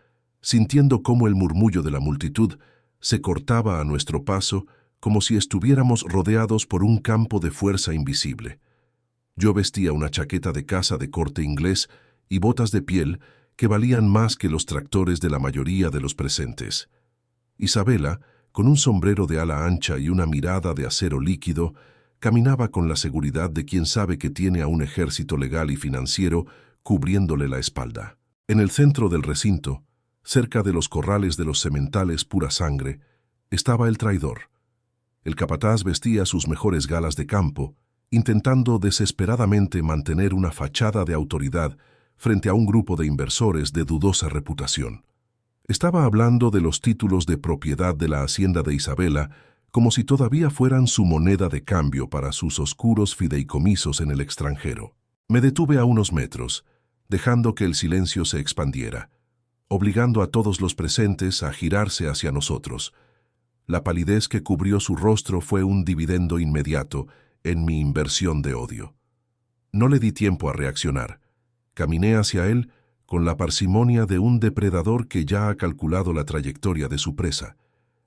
sintiendo cómo el murmullo de la multitud se cortaba a nuestro paso como si estuviéramos rodeados por un campo de fuerza invisible. Yo vestía una chaqueta de caza de corte inglés y botas de piel que valían más que los tractores de la mayoría de los presentes. Isabela, con un sombrero de ala ancha y una mirada de acero líquido, caminaba con la seguridad de quien sabe que tiene a un ejército legal y financiero cubriéndole la espalda. En el centro del recinto, cerca de los corrales de los sementales pura sangre, estaba el traidor. El capataz vestía sus mejores galas de campo, intentando desesperadamente mantener una fachada de autoridad frente a un grupo de inversores de dudosa reputación. Estaba hablando de los títulos de propiedad de la hacienda de Isabela como si todavía fueran su moneda de cambio para sus oscuros fideicomisos en el extranjero. Me detuve a unos metros, dejando que el silencio se expandiera, obligando a todos los presentes a girarse hacia nosotros. La palidez que cubrió su rostro fue un dividendo inmediato en mi inversión de odio. No le di tiempo a reaccionar. Caminé hacia él con la parsimonia de un depredador que ya ha calculado la trayectoria de su presa.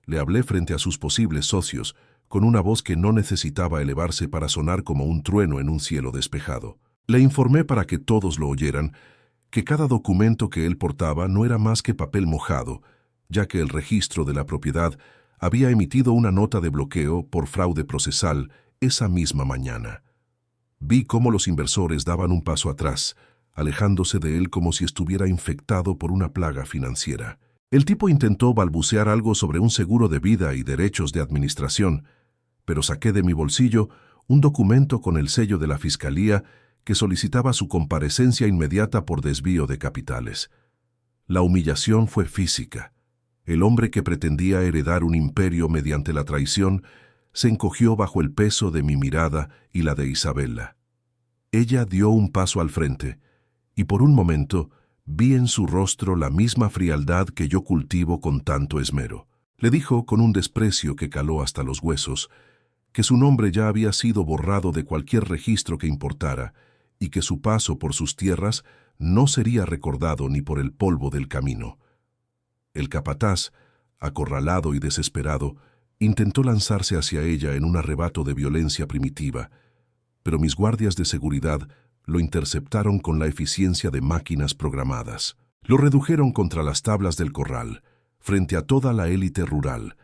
Le hablé frente a sus posibles socios, con una voz que no necesitaba elevarse para sonar como un trueno en un cielo despejado. Le informé para que todos lo oyeran que cada documento que él portaba no era más que papel mojado, ya que el registro de la propiedad había emitido una nota de bloqueo por fraude procesal esa misma mañana. Vi cómo los inversores daban un paso atrás, alejándose de él como si estuviera infectado por una plaga financiera. El tipo intentó balbucear algo sobre un seguro de vida y derechos de administración, pero saqué de mi bolsillo un documento con el sello de la Fiscalía que solicitaba su comparecencia inmediata por desvío de capitales. La humillación fue física. El hombre que pretendía heredar un imperio mediante la traición se encogió bajo el peso de mi mirada y la de Isabela. Ella dio un paso al frente, y por un momento vi en su rostro la misma frialdad que yo cultivo con tanto esmero. Le dijo con un desprecio que caló hasta los huesos que su nombre ya había sido borrado de cualquier registro que importara y que su paso por sus tierras no sería recordado ni por el polvo del camino. El capataz, acorralado y desesperado, intentó lanzarse hacia ella en un arrebato de violencia primitiva, pero mis guardias de seguridad lo interceptaron con la eficiencia de máquinas programadas. Lo redujeron contra las tablas del corral, frente a toda la élite rural,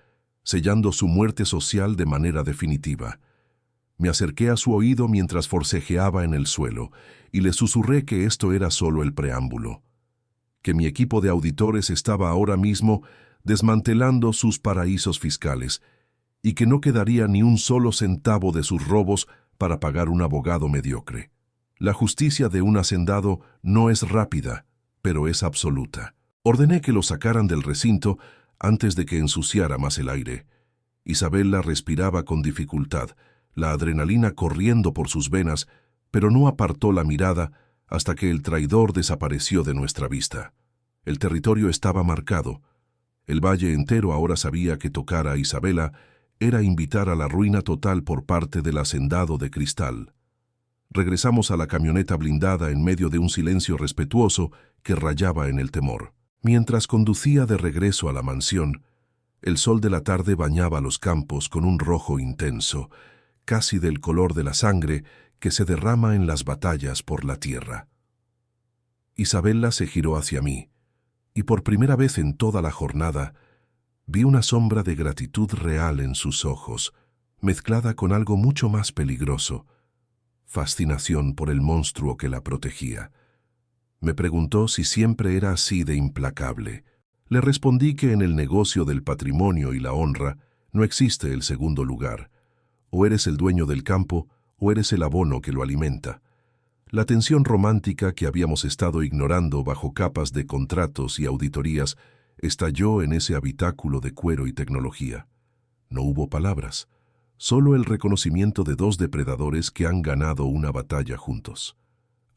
sellando su muerte social de manera definitiva. Me acerqué a su oído mientras forcejeaba en el suelo y le susurré que esto era solo el preámbulo, que mi equipo de auditores estaba ahora mismo desmantelando sus paraísos fiscales y que no quedaría ni un solo centavo de sus robos para pagar un abogado mediocre. La justicia de un hacendado no es rápida, pero es absoluta. Ordené que lo sacaran del recinto antes de que ensuciara más el aire. Isabela respiraba con dificultad, la adrenalina corriendo por sus venas, pero no apartó la mirada hasta que el traidor desapareció de nuestra vista. El territorio estaba marcado. El valle entero ahora sabía que tocar a Isabela era invitar a la ruina total por parte del hacendado de cristal. Regresamos a la camioneta blindada en medio de un silencio respetuoso que rayaba en el temor. Mientras conducía de regreso a la mansión, el sol de la tarde bañaba los campos con un rojo intenso, casi del color de la sangre que se derrama en las batallas por la tierra. Isabela se giró hacia mí, y por primera vez en toda la jornada vi una sombra de gratitud real en sus ojos, mezclada con algo mucho más peligroso: fascinación por el monstruo que la protegía. Me preguntó si siempre era así de implacable. Le respondí que en el negocio del patrimonio y la honra no existe el segundo lugar. O eres el dueño del campo o eres el abono que lo alimenta. La tensión romántica que habíamos estado ignorando bajo capas de contratos y auditorías estalló en ese habitáculo de cuero y tecnología. No hubo palabras, solo el reconocimiento de dos depredadores que han ganado una batalla juntos.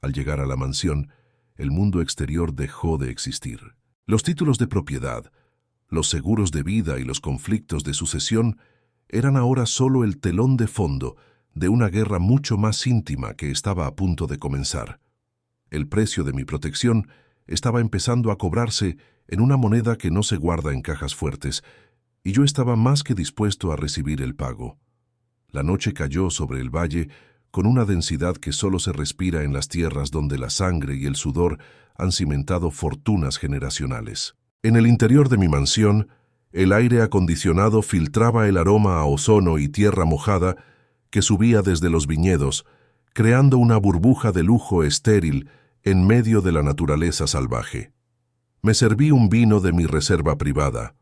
Al llegar a la mansión, el mundo exterior dejó de existir. Los títulos de propiedad, los seguros de vida y los conflictos de sucesión eran ahora solo el telón de fondo de una guerra mucho más íntima que estaba a punto de comenzar. El precio de mi protección estaba empezando a cobrarse en una moneda que no se guarda en cajas fuertes, y yo estaba más que dispuesto a recibir el pago. La noche cayó sobre el valle con una densidad que solo se respira en las tierras donde la sangre y el sudor han cimentado fortunas generacionales. En el interior de mi mansión, el aire acondicionado filtraba el aroma a ozono y tierra mojada que subía desde los viñedos, creando una burbuja de lujo estéril en medio de la naturaleza salvaje. Me serví un vino de mi reserva privada,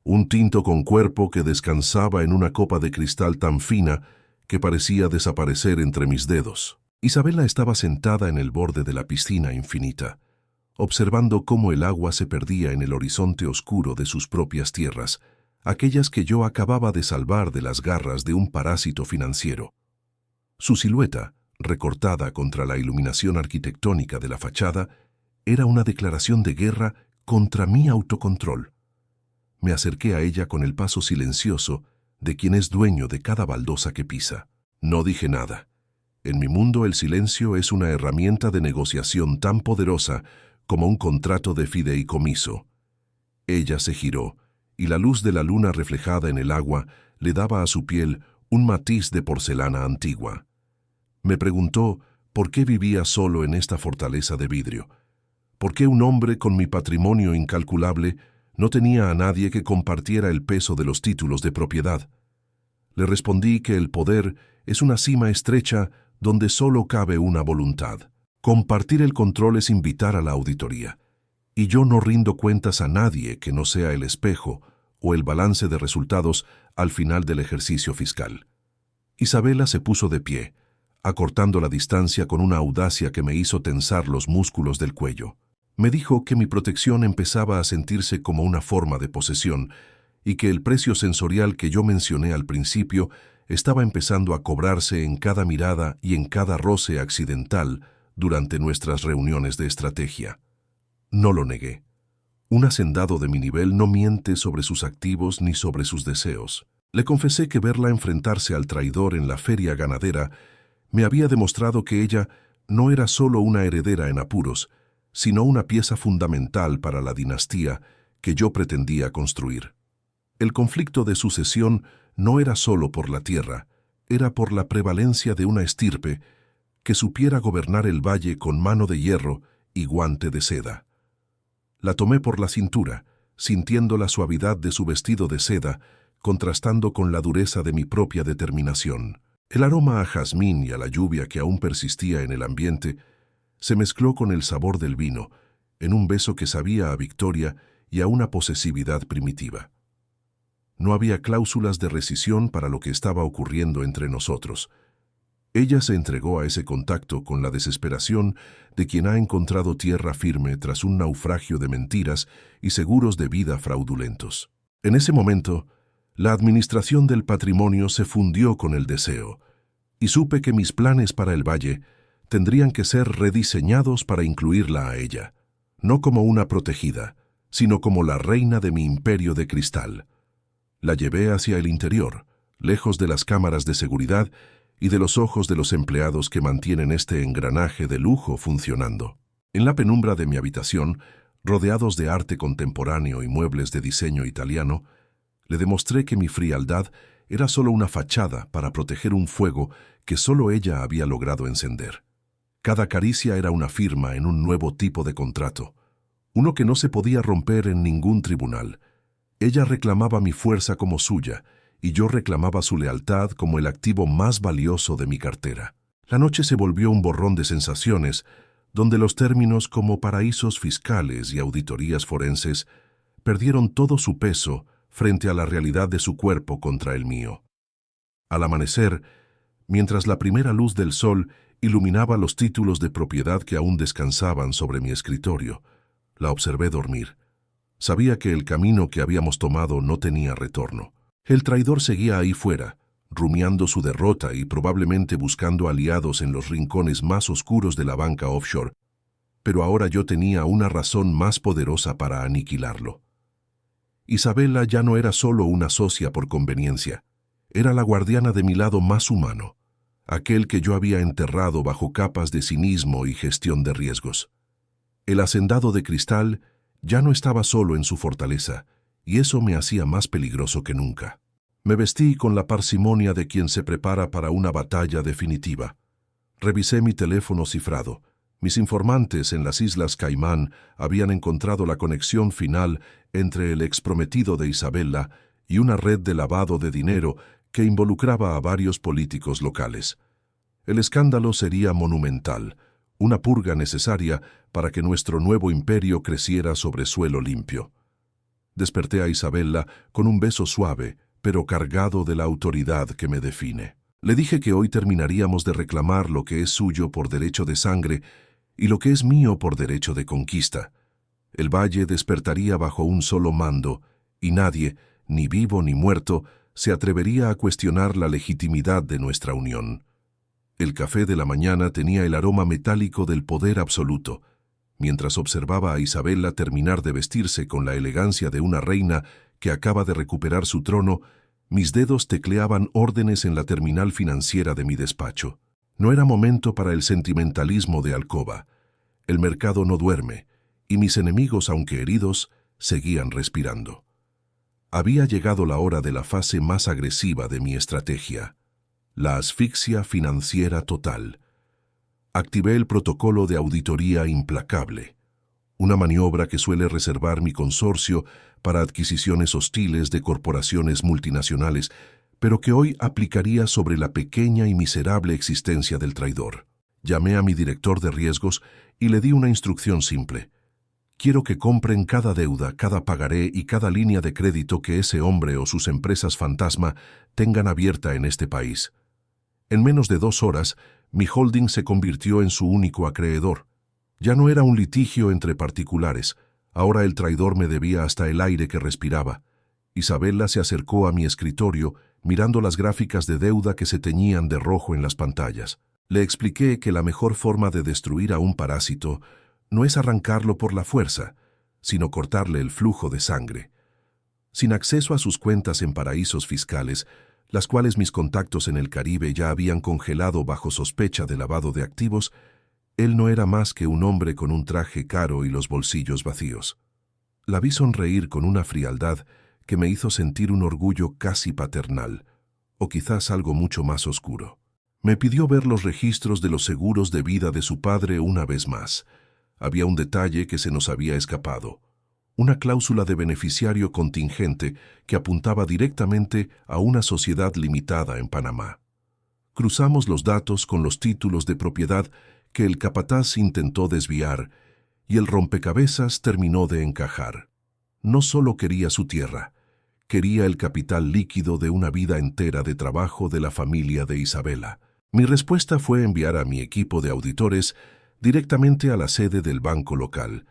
un tinto con cuerpo que descansaba en una copa de cristal tan fina que parecía desaparecer entre mis dedos. Isabela estaba sentada en el borde de la piscina infinita, observando cómo el agua se perdía en el horizonte oscuro de sus propias tierras, aquellas que yo acababa de salvar de las garras de un parásito financiero. Su silueta, recortada contra la iluminación arquitectónica de la fachada, era una declaración de guerra contra mi autocontrol. Me acerqué a ella con el paso silencioso de quien es dueño de cada baldosa que pisa. No dije nada. En mi mundo el silencio es una herramienta de negociación tan poderosa como un contrato de fideicomiso. Ella se giró, y la luz de la luna reflejada en el agua le daba a su piel un matiz de porcelana antigua. Me preguntó por qué vivía solo en esta fortaleza de vidrio. ¿Por qué un hombre con mi patrimonio incalculable no tenía a nadie que compartiera el peso de los títulos de propiedad? Le respondí que el poder es una cima estrecha donde solo cabe una voluntad. Compartir el control es invitar a la auditoría, y yo no rindo cuentas a nadie que no sea el espejo o el balance de resultados al final del ejercicio fiscal. Isabela se puso de pie, acortando la distancia con una audacia que me hizo tensar los músculos del cuello. Me dijo que mi protección empezaba a sentirse como una forma de posesión y que el precio sensorial que yo mencioné al principio estaba empezando a cobrarse en cada mirada y en cada roce accidental durante nuestras reuniones de estrategia. No lo negué. Un hacendado de mi nivel no miente sobre sus activos ni sobre sus deseos. Le confesé que verla enfrentarse al traidor en la feria ganadera me había demostrado que ella no era solo una heredera en apuros, sino una pieza fundamental para la dinastía que yo pretendía construir. El conflicto de sucesión no era solo por la tierra, era por la prevalencia de una estirpe que supiera gobernar el valle con mano de hierro y guante de seda. La tomé por la cintura, sintiendo la suavidad de su vestido de seda, contrastando con la dureza de mi propia determinación. El aroma a jazmín y a la lluvia que aún persistía en el ambiente se mezcló con el sabor del vino, en un beso que sabía a victoria y a una posesividad primitiva. No había cláusulas de rescisión para lo que estaba ocurriendo entre nosotros. Ella se entregó a ese contacto con la desesperación de quien ha encontrado tierra firme tras un naufragio de mentiras y seguros de vida fraudulentos. En ese momento, la administración del patrimonio se fundió con el deseo, y supe que mis planes para el valle tendrían que ser rediseñados para incluirla a ella, no como una protegida, sino como la reina de mi imperio de cristal. La llevé hacia el interior, lejos de las cámaras de seguridad y de los ojos de los empleados que mantienen este engranaje de lujo funcionando. En la penumbra de mi habitación, rodeados de arte contemporáneo y muebles de diseño italiano, le demostré que mi frialdad era solo una fachada para proteger un fuego que solo ella había logrado encender. Cada caricia era una firma en un nuevo tipo de contrato, uno que no se podía romper en ningún tribunal. Ella reclamaba mi fuerza como suya, y yo reclamaba su lealtad como el activo más valioso de mi cartera. La noche se volvió un borrón de sensaciones, donde los términos como paraísos fiscales y auditorías forenses perdieron todo su peso frente a la realidad de su cuerpo contra el mío. Al amanecer, mientras la primera luz del sol iluminaba los títulos de propiedad que aún descansaban sobre mi escritorio, la observé dormir. Sabía que el camino que habíamos tomado no tenía retorno. El traidor seguía ahí fuera, rumiando su derrota y probablemente buscando aliados en los rincones más oscuros de la banca offshore, pero ahora yo tenía una razón más poderosa para aniquilarlo. Isabela ya no era solo una socia por conveniencia, era la guardiana de mi lado más humano, aquel que yo había enterrado bajo capas de cinismo y gestión de riesgos. El hacendado de cristal ya no estaba solo en su fortaleza, y eso me hacía más peligroso que nunca. Me vestí con la parsimonia de quien se prepara para una batalla definitiva. Revisé mi teléfono cifrado. Mis informantes en las Islas Caimán habían encontrado la conexión final entre el exprometido de Isabella y una red de lavado de dinero que involucraba a varios políticos locales. El escándalo sería monumental, una purga necesaria para que nuestro nuevo imperio creciera sobre suelo limpio. Desperté a Isabella con un beso suave, pero cargado de la autoridad que me define. Le dije que hoy terminaríamos de reclamar lo que es suyo por derecho de sangre y lo que es mío por derecho de conquista. El valle despertaría bajo un solo mando, y nadie, ni vivo ni muerto, se atrevería a cuestionar la legitimidad de nuestra unión. El café de la mañana tenía el aroma metálico del poder absoluto. Mientras observaba a Isabella terminar de vestirse con la elegancia de una reina que acaba de recuperar su trono, mis dedos tecleaban órdenes en la terminal financiera de mi despacho. No era momento para el sentimentalismo de alcoba. El mercado no duerme, y mis enemigos, aunque heridos, seguían respirando. Había llegado la hora de la fase más agresiva de mi estrategia, la asfixia financiera total. Activé el protocolo de auditoría implacable, una maniobra que suele reservar mi consorcio para adquisiciones hostiles de corporaciones multinacionales, pero que hoy aplicaría sobre la pequeña y miserable existencia del traidor. Llamé a mi director de riesgos y le di una instrucción simple. Quiero que compren cada deuda, cada pagaré y cada línea de crédito que ese hombre o sus empresas fantasma tengan abierta en este país. En menos de 2 horas, mi holding se convirtió en su único acreedor. Ya no era un litigio entre particulares. Ahora el traidor me debía hasta el aire que respiraba. Isabella se acercó a mi escritorio, mirando las gráficas de deuda que se teñían de rojo en las pantallas. Le expliqué que la mejor forma de destruir a un parásito no es arrancarlo por la fuerza, sino cortarle el flujo de sangre. Sin acceso a sus cuentas en paraísos fiscales, las cuales mis contactos en el Caribe ya habían congelado bajo sospecha de lavado de activos, él no era más que un hombre con un traje caro y los bolsillos vacíos. La vi sonreír con una frialdad que me hizo sentir un orgullo casi paternal, o quizás algo mucho más oscuro. Me pidió ver los registros de los seguros de vida de su padre una vez más. Había un detalle que se nos había escapado, una cláusula de beneficiario contingente que apuntaba directamente a una sociedad limitada en Panamá. Cruzamos los datos con los títulos de propiedad que el capataz intentó desviar, y el rompecabezas terminó de encajar. No solo quería su tierra, quería el capital líquido de una vida entera de trabajo de la familia de Isabella. Mi respuesta fue enviar a mi equipo de auditores directamente a la sede del banco local,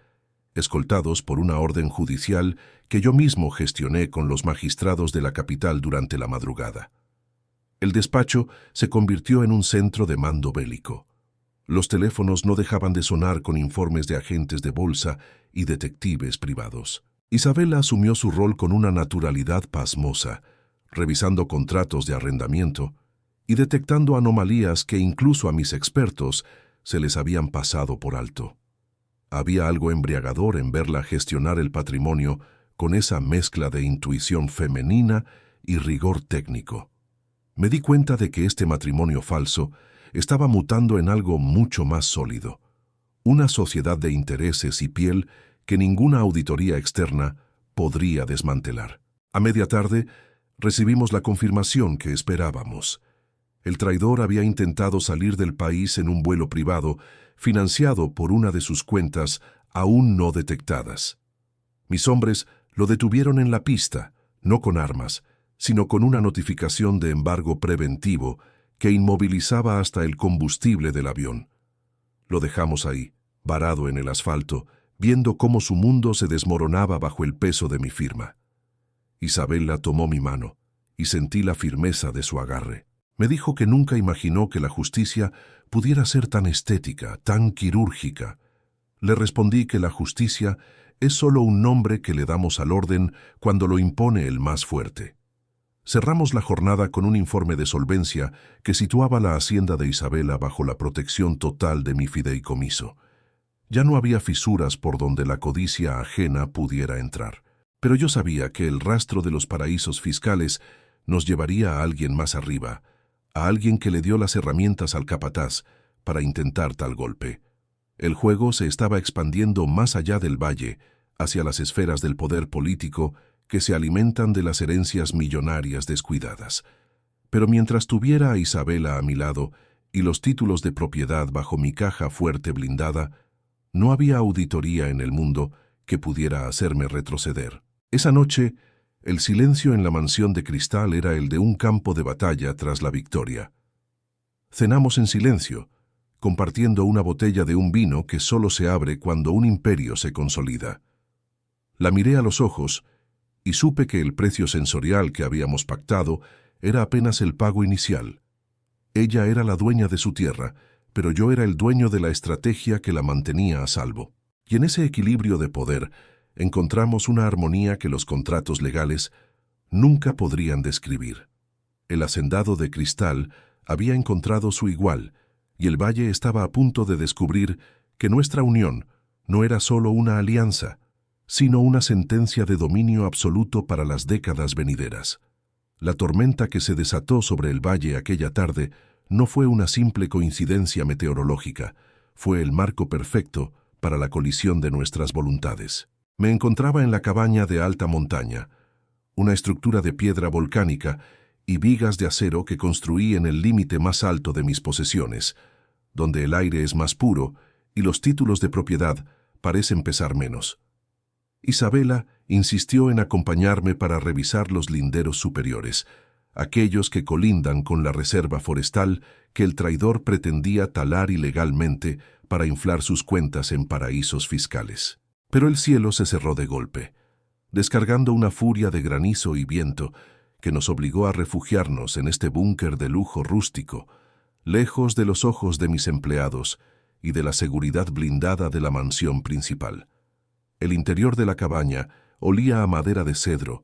escoltados por una orden judicial que yo mismo gestioné con los magistrados de la capital durante la madrugada. El despacho se convirtió en un centro de mando bélico. Los teléfonos no dejaban de sonar con informes de agentes de bolsa y detectives privados. Isabella asumió su rol con una naturalidad pasmosa, revisando contratos de arrendamiento y detectando anomalías que incluso a mis expertos se les habían pasado por alto. Había algo embriagador en verla gestionar el patrimonio con esa mezcla de intuición femenina y rigor técnico. Me di cuenta de que este matrimonio falso estaba mutando en algo mucho más sólido, una sociedad de intereses y piel que ninguna auditoría externa podría desmantelar. A media tarde recibimos la confirmación que esperábamos. El traidor había intentado salir del país en un vuelo privado, financiado por una de sus cuentas aún no detectadas. Mis hombres lo detuvieron en la pista, no con armas, sino con una notificación de embargo preventivo que inmovilizaba hasta el combustible del avión. Lo dejamos ahí, varado en el asfalto, viendo cómo su mundo se desmoronaba bajo el peso de mi firma. Isabella tomó mi mano y sentí la firmeza de su agarre. Me dijo que nunca imaginó que la justicia pudiera ser tan estética, tan quirúrgica. Le respondí que la justicia es solo un nombre que le damos al orden cuando lo impone el más fuerte. Cerramos la jornada con un informe de solvencia que situaba la hacienda de Isabella bajo la protección total de mi fideicomiso. Ya no había fisuras por donde la codicia ajena pudiera entrar. Pero yo sabía que el rastro de los paraísos fiscales nos llevaría a alguien más arriba, a alguien que le dio las herramientas al capataz para intentar tal golpe. El juego se estaba expandiendo más allá del valle, hacia las esferas del poder político que se alimentan de las herencias millonarias descuidadas. Pero mientras tuviera a Isabela a mi lado y los títulos de propiedad bajo mi caja fuerte blindada, no había auditoría en el mundo que pudiera hacerme retroceder. Esa noche, el silencio en la mansión de cristal era el de un campo de batalla tras la victoria. Cenamos en silencio, compartiendo una botella de un vino que solo se abre cuando un imperio se consolida. La miré a los ojos y supe que el precio sensorial que habíamos pactado era apenas el pago inicial. Ella era la dueña de su tierra, pero yo era el dueño de la estrategia que la mantenía a salvo. Y en ese equilibrio de poder encontramos una armonía que los contratos legales nunca podrían describir. El hacendado de cristal había encontrado su igual, y el valle estaba a punto de descubrir que nuestra unión no era solo una alianza, sino una sentencia de dominio absoluto para las décadas venideras. La tormenta que se desató sobre el valle aquella tarde no fue una simple coincidencia meteorológica, fue el marco perfecto para la colisión de nuestras voluntades. Me encontraba en la cabaña de alta montaña, una estructura de piedra volcánica y vigas de acero que construí en el límite más alto de mis posesiones, donde el aire es más puro y los títulos de propiedad parecen pesar menos. Isabela insistió en acompañarme para revisar los linderos superiores, aquellos que colindan con la reserva forestal que el traidor pretendía talar ilegalmente para inflar sus cuentas en paraísos fiscales. Pero el cielo se cerró de golpe, descargando una furia de granizo y viento que nos obligó a refugiarnos en este búnker de lujo rústico, lejos de los ojos de mis empleados y de la seguridad blindada de la mansión principal. El interior de la cabaña olía a madera de cedro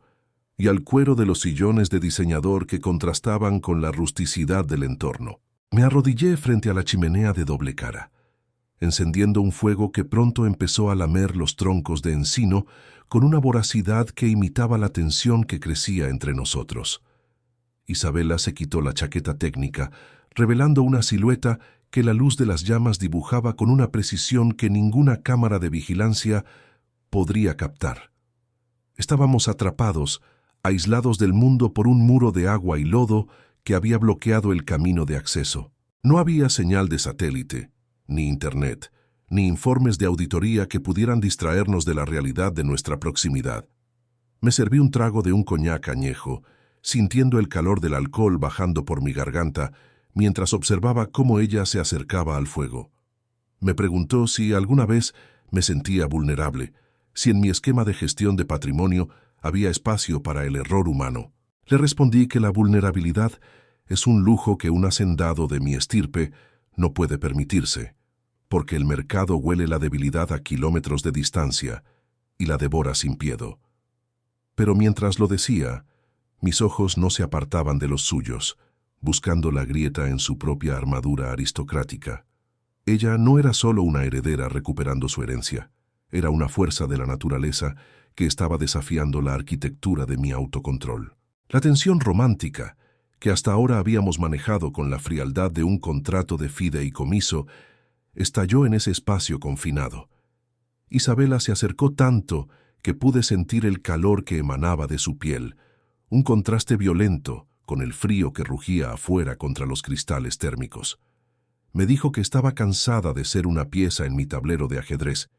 y al cuero de los sillones de diseñador que contrastaban con la rusticidad del entorno. Me arrodillé frente a la chimenea de doble cara, encendiendo un fuego que pronto empezó a lamer los troncos de encino con una voracidad que imitaba la tensión que crecía entre nosotros. Isabela se quitó la chaqueta técnica, revelando una silueta que la luz de las llamas dibujaba con una precisión que ninguna cámara de vigilancia podría captar. Estábamos atrapados, aislados del mundo por un muro de agua y lodo que había bloqueado el camino de acceso. No había señal de satélite, ni internet, ni informes de auditoría que pudieran distraernos de la realidad de nuestra proximidad. Me serví un trago de un coñac añejo, sintiendo el calor del alcohol bajando por mi garganta, mientras observaba cómo ella se acercaba al fuego. Me preguntó si alguna vez me sentía vulnerable, si en mi esquema de gestión de patrimonio había espacio para el error humano. Le respondí que la vulnerabilidad es un lujo que un hacendado de mi estirpe no puede permitirse, porque el mercado huele la debilidad a kilómetros de distancia y la devora sin miedo. Pero mientras lo decía, mis ojos no se apartaban de los suyos, buscando la grieta en su propia armadura aristocrática. Ella no era solo una heredera recuperando su herencia, era una fuerza de la naturaleza que estaba desafiando la arquitectura de mi autocontrol. La tensión romántica, que hasta ahora habíamos manejado con la frialdad de un contrato de fideicomiso, estalló en ese espacio confinado. Isabela se acercó tanto que pude sentir el calor que emanaba de su piel, un contraste violento con el frío que rugía afuera contra los cristales térmicos. Me dijo que estaba cansada de ser una pieza en mi tablero de ajedrez,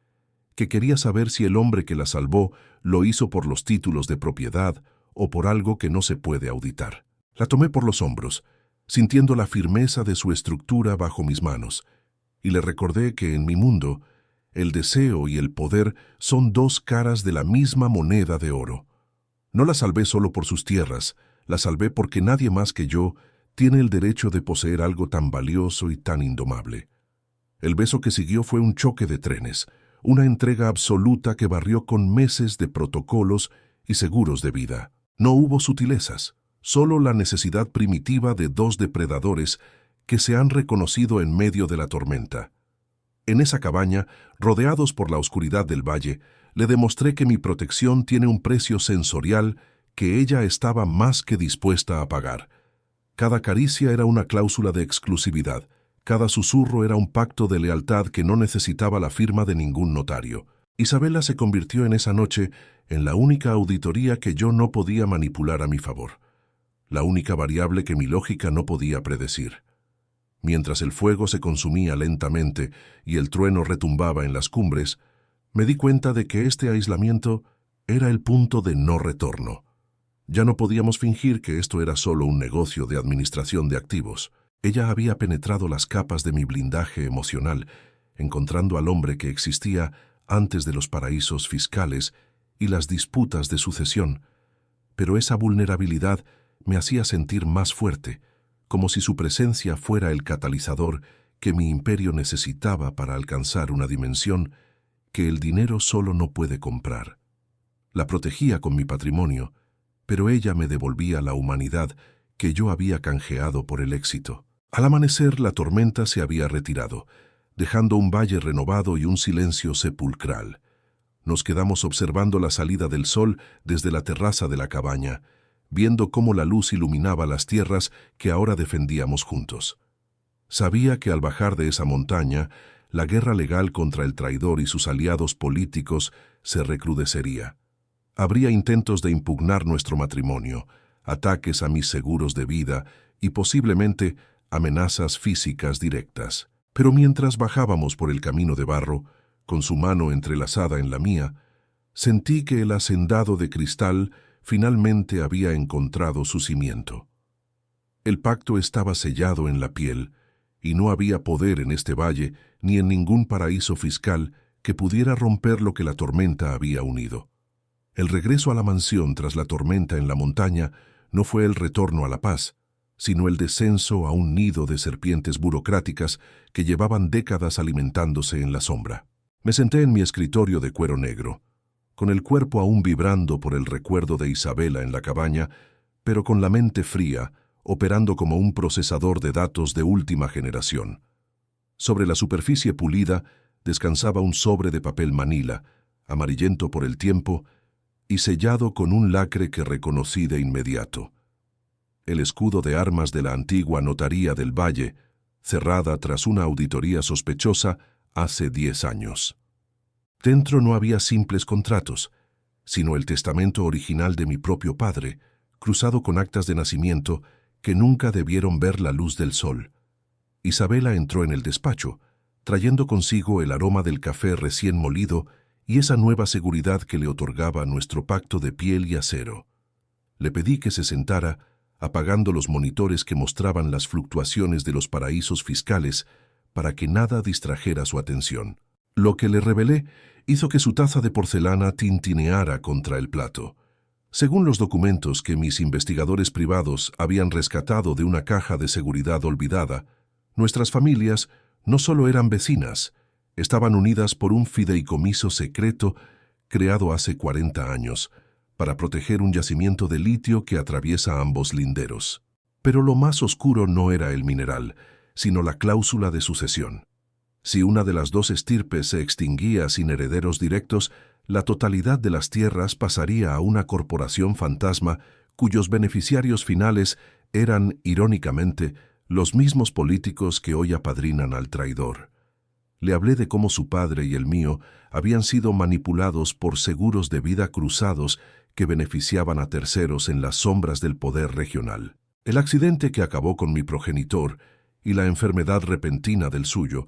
que quería saber si el hombre que la salvó lo hizo por los títulos de propiedad o por algo que no se puede auditar. La tomé por los hombros, sintiendo la firmeza de su estructura bajo mis manos, y le recordé que en mi mundo, el deseo y el poder son dos caras de la misma moneda de oro. No la salvé solo por sus tierras, la salvé porque nadie más que yo tiene el derecho de poseer algo tan valioso y tan indomable. El beso que siguió fue un choque de trenes, una entrega absoluta que barrió con meses de protocolos y seguros de vida. No hubo sutilezas, solo la necesidad primitiva de dos depredadores que se han reconocido en medio de la tormenta. En esa cabaña, rodeados por la oscuridad del valle, Le demostré que mi protección tiene un precio sensorial que ella estaba más que dispuesta a pagar. Cada caricia era una cláusula de exclusividad. Cada susurro era un pacto de lealtad que no necesitaba la firma de ningún notario. Isabela se convirtió en esa noche en la única auditoría que yo no podía manipular a mi favor, la única variable que mi lógica no podía predecir. Mientras el fuego se consumía lentamente y el trueno retumbaba en las cumbres, me di cuenta de que este aislamiento era el punto de no retorno. Ya no podíamos fingir que esto era solo un negocio de administración de activos. Ella había penetrado las capas de mi blindaje emocional, encontrando al hombre que existía antes de los paraísos fiscales y las disputas de sucesión. Pero esa vulnerabilidad me hacía sentir más fuerte, como si su presencia fuera el catalizador que mi imperio necesitaba para alcanzar una dimensión que el dinero solo no puede comprar. La protegía con mi patrimonio, pero ella me devolvía la humanidad que yo había canjeado por el éxito. Al amanecer, la tormenta se había retirado, dejando un valle renovado y un silencio sepulcral. Nos quedamos observando la salida del sol desde la terraza de la cabaña, viendo cómo la luz iluminaba las tierras que ahora defendíamos juntos. Sabía que al bajar de esa montaña, la guerra legal contra el traidor y sus aliados políticos se recrudecería. Habría intentos de impugnar nuestro matrimonio, ataques a mis seguros de vida y posiblemente amenazas físicas directas. Pero mientras bajábamos por el camino de barro, con su mano entrelazada en la mía, sentí que el hacendado de cristal finalmente había encontrado su cimiento. El pacto estaba sellado en la piel, y no había poder en este valle ni en ningún paraíso fiscal que pudiera romper lo que la tormenta había unido. El regreso a la mansión tras la tormenta en la montaña no fue el retorno a la paz, sino el descenso a un nido de serpientes burocráticas que llevaban décadas alimentándose en la sombra. Me senté en mi escritorio de cuero negro, con el cuerpo aún vibrando por el recuerdo de Isabela en la cabaña, pero con la mente fría, operando como un procesador de datos de última generación. Sobre la superficie pulida descansaba un sobre de papel manila, amarillento por el tiempo y sellado con un lacre que reconocí de inmediato. El escudo de armas de la antigua notaría del Valle, cerrada tras una auditoría sospechosa hace 10 años. Dentro no había simples contratos, sino el testamento original de mi propio padre, cruzado con actas de nacimiento que nunca debieron ver la luz del sol. Isabela entró en el despacho, trayendo consigo el aroma del café recién molido y esa nueva seguridad que le otorgaba nuestro pacto de piel y acero. Le pedí que se sentara, apagando los monitores que mostraban las fluctuaciones de los paraísos fiscales para que nada distrajera su atención. Lo que le revelé hizo que su taza de porcelana tintineara contra el plato. Según los documentos que mis investigadores privados habían rescatado de una caja de seguridad olvidada, nuestras familias no solo eran vecinas, estaban unidas por un fideicomiso secreto creado hace 40 años, para proteger un yacimiento de litio que atraviesa ambos linderos. Pero lo más oscuro no era el mineral, sino la cláusula de sucesión. Si una de las dos estirpes se extinguía sin herederos directos, la totalidad de las tierras pasaría a una corporación fantasma cuyos beneficiarios finales eran, irónicamente, los mismos políticos que hoy apadrinan al traidor. Le hablé de cómo su padre y el mío habían sido manipulados por seguros de vida cruzados que beneficiaban a terceros en las sombras del poder regional. El accidente que acabó con mi progenitor y la enfermedad repentina del suyo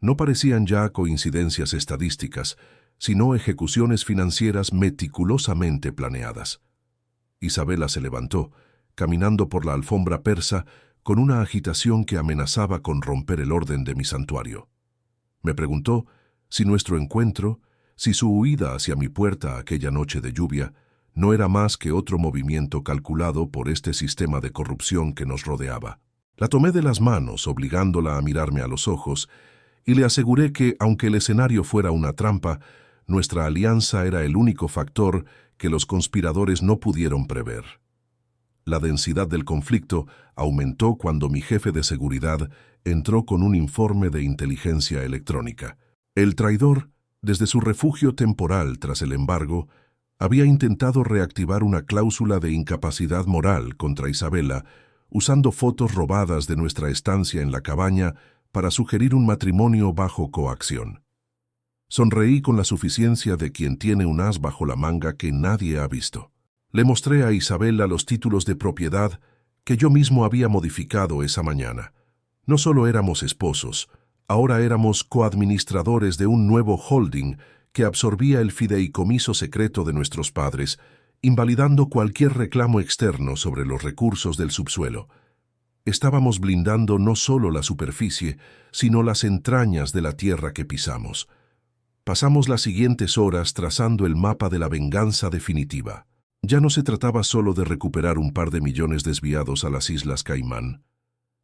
no parecían ya coincidencias estadísticas, sino ejecuciones financieras meticulosamente planeadas. Isabela se levantó, caminando por la alfombra persa con una agitación que amenazaba con romper el orden de mi santuario. Me preguntó si nuestro encuentro, si su huida hacia mi puerta aquella noche de lluvia, no era más que otro movimiento calculado por este sistema de corrupción que nos rodeaba. La tomé de las manos, obligándola a mirarme a los ojos, y le aseguré que, aunque el escenario fuera una trampa, nuestra alianza era el único factor que los conspiradores no pudieron prever. La densidad del conflicto aumentó cuando mi jefe de seguridad entró con un informe de inteligencia electrónica. El traidor Desde su refugio temporal tras el embargo, había intentado reactivar una cláusula de incapacidad moral contra Isabela, usando fotos robadas de nuestra estancia en la cabaña para sugerir un matrimonio bajo coacción. Sonreí con la suficiencia de quien tiene un as bajo la manga que nadie ha visto. Le mostré a Isabela los títulos de propiedad que yo mismo había modificado esa mañana. No solo éramos esposos, ahora éramos coadministradores de un nuevo holding que absorbía el fideicomiso secreto de nuestros padres, invalidando cualquier reclamo externo sobre los recursos del subsuelo. Estábamos blindando no solo la superficie, sino las entrañas de la tierra que pisamos. Pasamos las siguientes horas trazando el mapa de la venganza definitiva. Ya no se trataba solo de recuperar un par de millones desviados a las Islas Caimán.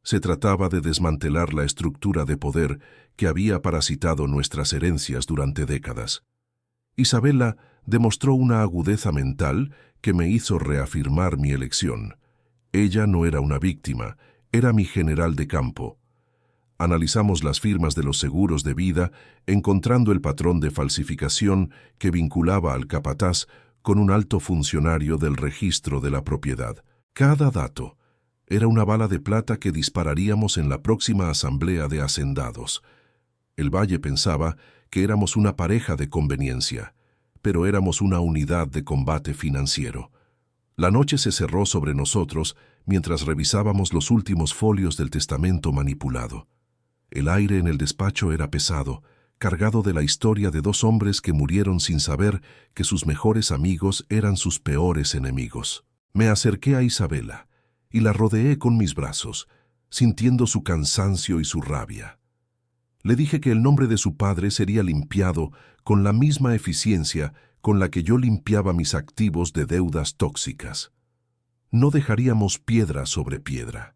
Se trataba de desmantelar la estructura de poder que había parasitado nuestras herencias durante décadas. Isabela demostró una agudeza mental que me hizo reafirmar mi elección. Ella no era una víctima, era mi general de campo. Analizamos las firmas de los seguros de vida, encontrando el patrón de falsificación que vinculaba al capataz con un alto funcionario del registro de la propiedad. Cada dato era una bala de plata que dispararíamos en la próxima asamblea de hacendados. El Valle pensaba que éramos una pareja de conveniencia, pero éramos una unidad de combate financiero. La noche se cerró sobre nosotros mientras revisábamos los últimos folios del testamento manipulado. El aire en el despacho era pesado, cargado de la historia de dos hombres que murieron sin saber que sus mejores amigos eran sus peores enemigos. Me acerqué a Isabela y la rodeé con mis brazos, sintiendo su cansancio y su rabia. Le dije que el nombre de su padre sería limpiado con la misma eficiencia con la que yo limpiaba mis activos de deudas tóxicas. No dejaríamos piedra sobre piedra.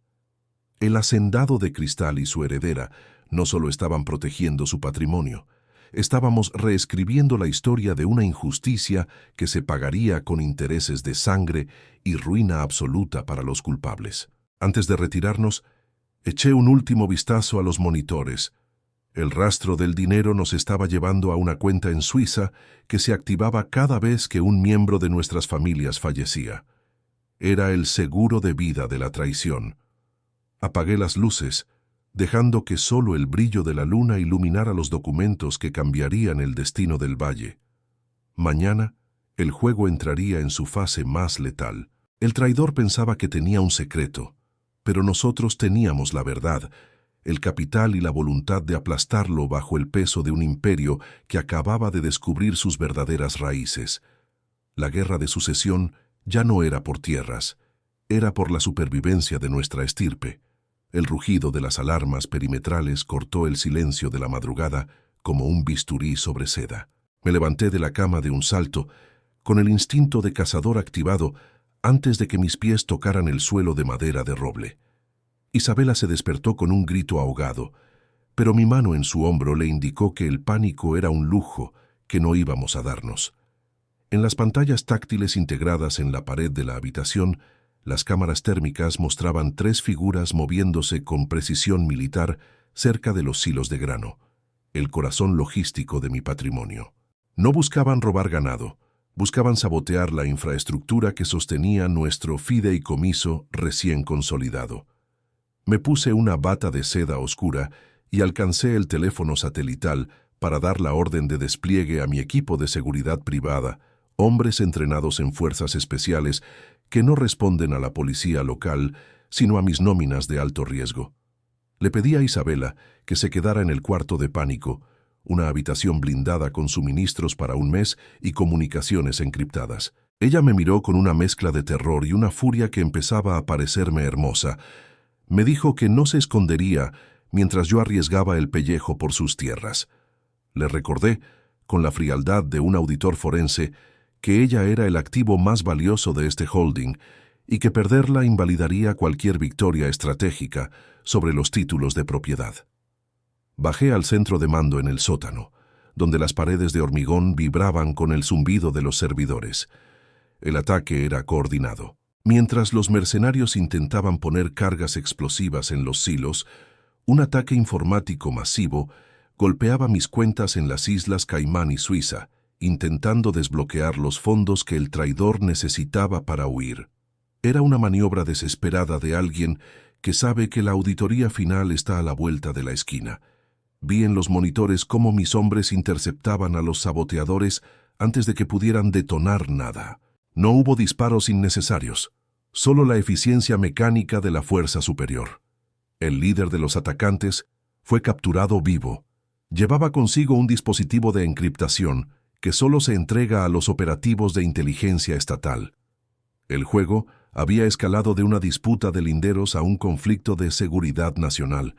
El hacendado de cristal y su heredera no solo estaban protegiendo su patrimonio, estábamos reescribiendo la historia de una injusticia que se pagaría con intereses de sangre y ruina absoluta para los culpables. Antes de retirarnos, eché un último vistazo a los monitores. El rastro del dinero nos estaba llevando a una cuenta en Suiza que se activaba cada vez que un miembro de nuestras familias fallecía. Era el seguro de vida de la traición. Apagué las luces, dejando que solo el brillo de la luna iluminara los documentos que cambiarían el destino del Valle. Mañana, el juego entraría en su fase más letal. El traidor pensaba que tenía un secreto, pero nosotros teníamos la verdad, el capital y la voluntad de aplastarlo bajo el peso de un imperio que acababa de descubrir sus verdaderas raíces. La guerra de sucesión ya no era por tierras, era por la supervivencia de nuestra estirpe. El rugido de las alarmas perimetrales cortó el silencio de la madrugada como un bisturí sobre seda. Me levanté de la cama de un salto, con el instinto de cazador activado antes de que mis pies tocaran el suelo de madera de roble. Isabela se despertó con un grito ahogado, pero mi mano en su hombro le indicó que el pánico era un lujo que no íbamos a darnos. En las pantallas táctiles integradas en la pared de la habitación, las cámaras térmicas mostraban 3 figuras moviéndose con precisión militar cerca de los silos de grano, el corazón logístico de mi patrimonio. No buscaban robar ganado, buscaban sabotear la infraestructura que sostenía nuestro fideicomiso recién consolidado. Me puse una bata de seda oscura y alcancé el teléfono satelital para dar la orden de despliegue a mi equipo de seguridad privada, hombres entrenados en fuerzas especiales que no responden a la policía local, sino a mis nóminas de alto riesgo. Le pedí a Isabela que se quedara en el cuarto de pánico, una habitación blindada con suministros para un mes y comunicaciones encriptadas. Ella me miró con una mezcla de terror y una furia que empezaba a parecerme hermosa. Me dijo que no se escondería mientras yo arriesgaba el pellejo por sus tierras. Le recordé, con la frialdad de un auditor forense, que ella era el activo más valioso de este holding y que perderla invalidaría cualquier victoria estratégica sobre los títulos de propiedad. Bajé al centro de mando en el sótano, donde las paredes de hormigón vibraban con el zumbido de los servidores. El ataque era coordinado. Mientras los mercenarios intentaban poner cargas explosivas en los silos, un ataque informático masivo Golpeaba mis cuentas en las Islas Caimán y Suiza, intentando desbloquear los fondos que el traidor necesitaba para huir. Era una maniobra desesperada de alguien que sabe que la auditoría final está a la vuelta de la esquina. Vi en los monitores cómo mis hombres interceptaban a los saboteadores antes de que pudieran detonar nada. No hubo disparos innecesarios, solo la eficiencia mecánica de la fuerza superior. El líder de los atacantes fue capturado vivo. Llevaba consigo un dispositivo de encriptación que solo se entrega a los operativos de inteligencia estatal. El juego había escalado de una disputa de linderos a un conflicto de seguridad nacional.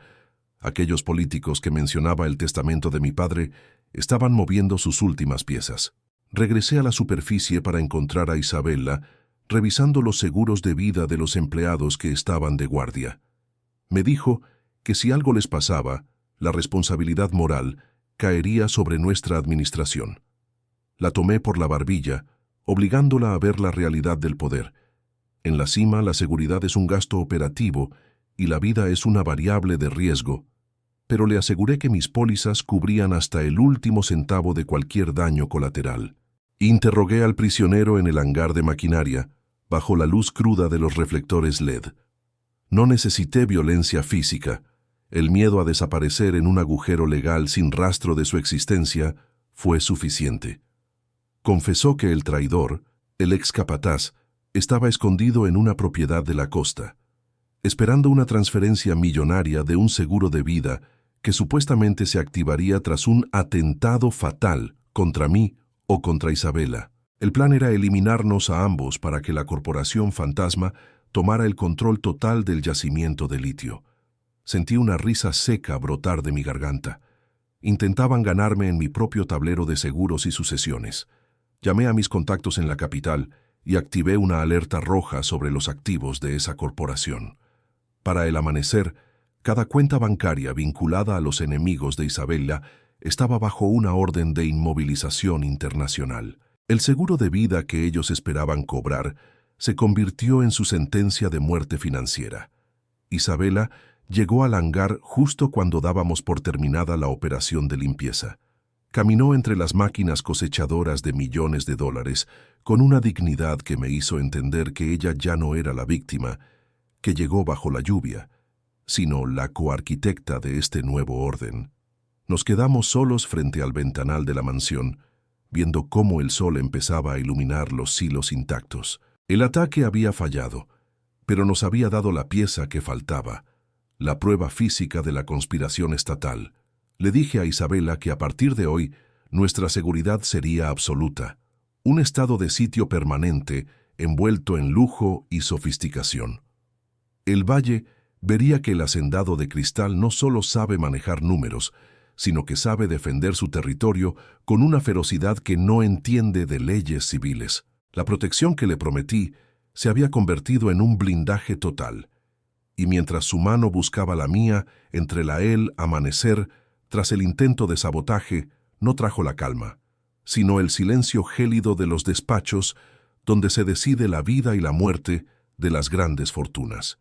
Aquellos políticos que mencionaba el testamento de mi padre estaban moviendo sus últimas piezas. Regresé a la superficie para encontrar a Isabella, revisando los seguros de vida de los empleados que estaban de guardia. Me dijo que si algo les pasaba, la responsabilidad moral caería sobre nuestra administración. La tomé por la barbilla, obligándola a ver la realidad del poder. En la cima, la seguridad es un gasto operativo y la vida es una variable de riesgo, pero le aseguré que mis pólizas cubrían hasta el último centavo de cualquier daño colateral. Interrogué al prisionero en el hangar de maquinaria, bajo la luz cruda de los reflectores LED. No necesité violencia física. El miedo a desaparecer en un agujero legal sin rastro de su existencia fue suficiente. Confesó que el traidor, el ex capataz, estaba escondido en una propiedad de la costa, esperando una transferencia millonaria de un seguro de vida que supuestamente se activaría tras un atentado fatal contra mí o contra Isabella. El plan era eliminarnos a ambos para que la corporación fantasma tomara el control total del yacimiento de litio. Sentí una risa seca brotar de mi garganta. Intentaban ganarme en mi propio tablero de seguros y sucesiones. Llamé a mis contactos en la capital y activé una alerta roja sobre los activos de esa corporación. Para el amanecer, cada cuenta bancaria vinculada a los enemigos de Isabella estaba bajo una orden de inmovilización internacional. El seguro de vida que ellos esperaban cobrar se convirtió en su sentencia de muerte financiera. Isabella llegó al hangar justo cuando dábamos por terminada la operación de limpieza. Caminó entre las máquinas cosechadoras de millones de dólares con una dignidad que me hizo entender que ella ya no era la víctima que llegó bajo la lluvia, sino la coarquitecta de este nuevo orden. Nos quedamos solos frente al ventanal de la mansión, viendo cómo el sol empezaba a iluminar los silos intactos. El ataque había fallado, pero nos había dado la pieza que faltaba, la prueba física de la conspiración estatal. Le dije a Isabella que a partir de hoy nuestra seguridad sería absoluta, un estado de sitio permanente envuelto en lujo y sofisticación. El Valle vería que el hacendado de cristal no solo sabe manejar números, sino que sabe defender su territorio con una ferocidad que no entiende de leyes civiles. La protección que le prometí se había convertido en un blindaje total, y mientras su mano buscaba la mía entre la amanecer, tras el intento de sabotaje, no trajo la calma, sino el silencio gélido de los despachos donde se decide la vida y la muerte de las grandes fortunas.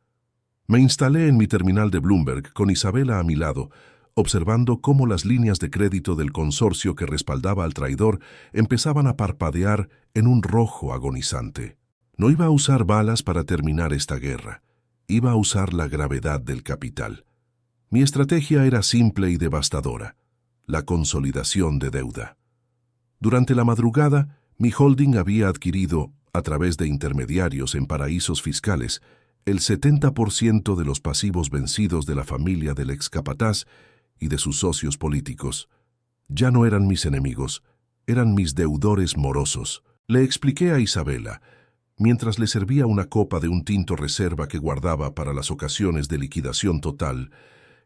Me instalé en mi terminal de Bloomberg con Isabella a mi lado, observando cómo las líneas de crédito del consorcio que respaldaba al traidor empezaban a parpadear en un rojo agonizante. No iba a usar balas para terminar esta guerra, iba a usar la gravedad del capital. Mi estrategia era simple y devastadora: la consolidación de deuda. Durante la madrugada, mi holding había adquirido, a través de intermediarios en paraísos fiscales, el 70% de los pasivos vencidos de la familia del ex capataz y de sus socios políticos. Ya no eran mis enemigos, eran mis deudores morosos. Le expliqué a Isabella, mientras le servía una copa de un tinto reserva que guardaba para las ocasiones de liquidación total,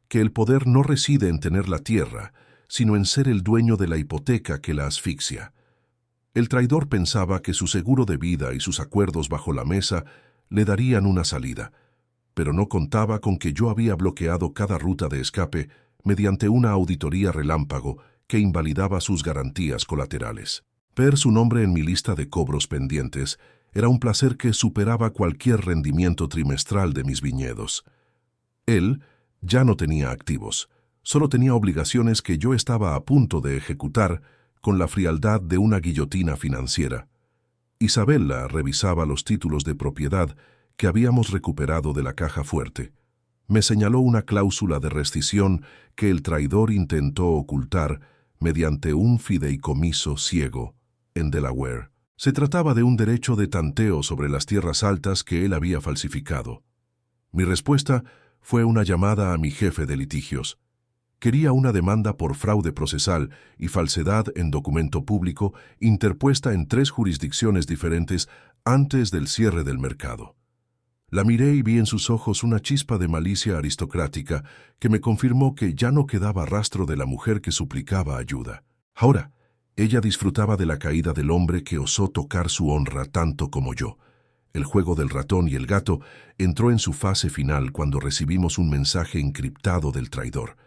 que el poder no reside en tener la tierra, sino en ser el dueño de la hipoteca que la asfixia. El traidor pensaba que su seguro de vida y sus acuerdos bajo la mesa le darían una salida, pero no contaba con que yo había bloqueado cada ruta de escape mediante una auditoría relámpago que invalidaba sus garantías colaterales. Ver su nombre en mi lista de cobros pendientes era un placer que superaba cualquier rendimiento trimestral de mis viñedos. Él ya no tenía activos, Solo tenía obligaciones que yo estaba a punto de ejecutar con la frialdad de una guillotina financiera. Isabella revisaba los títulos de propiedad que habíamos recuperado de la caja fuerte. Me señaló una cláusula de rescisión que el traidor intentó ocultar mediante un fideicomiso ciego en Delaware. Se trataba de un derecho de tanteo sobre las tierras altas que él había falsificado. Mi respuesta fue una llamada a mi jefe de litigios. Quería una demanda por fraude procesal y falsedad en documento público interpuesta en 3 jurisdicciones diferentes antes del cierre del mercado. La miré y vi en sus ojos una chispa de malicia aristocrática que me confirmó que ya no quedaba rastro de la mujer que suplicaba ayuda. Ahora, ella disfrutaba de la caída del hombre que osó tocar su honra tanto como yo. El juego del ratón y el gato entró en su fase final cuando recibimos un mensaje encriptado del traidor.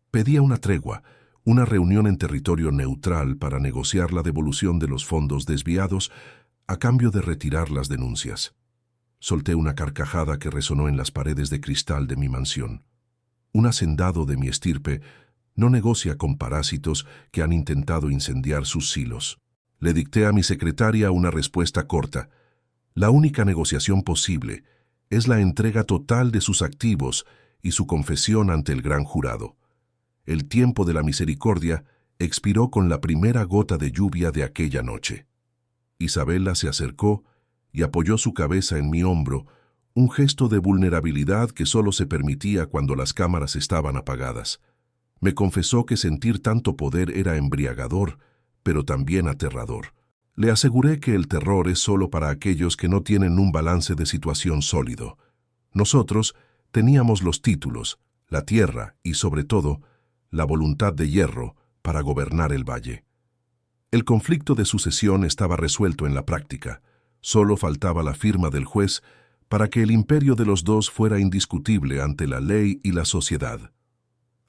Pedía una tregua, una reunión en territorio neutral para negociar la devolución de los fondos desviados a cambio de retirar las denuncias. Solté una carcajada que resonó en las paredes de cristal de mi mansión. Un hacendado de mi estirpe no negocia con parásitos que han intentado incendiar sus silos. Le dicté a mi secretaria una respuesta corta. La única negociación posible es la entrega total de sus activos y su confesión ante el gran jurado. El tiempo de la misericordia expiró con la primera gota de lluvia de aquella noche. Isabella se acercó y apoyó su cabeza en mi hombro, un gesto de vulnerabilidad que solo se permitía cuando las cámaras estaban apagadas. Me confesó que sentir tanto poder era embriagador, pero también aterrador. Le aseguré que el terror es solo para aquellos que no tienen un balance de situación sólido. Nosotros teníamos los títulos, la tierra y, sobre todo, la voluntad de hierro para gobernar el valle. El conflicto de sucesión estaba resuelto en la práctica. Solo faltaba la firma del juez para que el imperio de los dos fuera indiscutible ante la ley y la sociedad.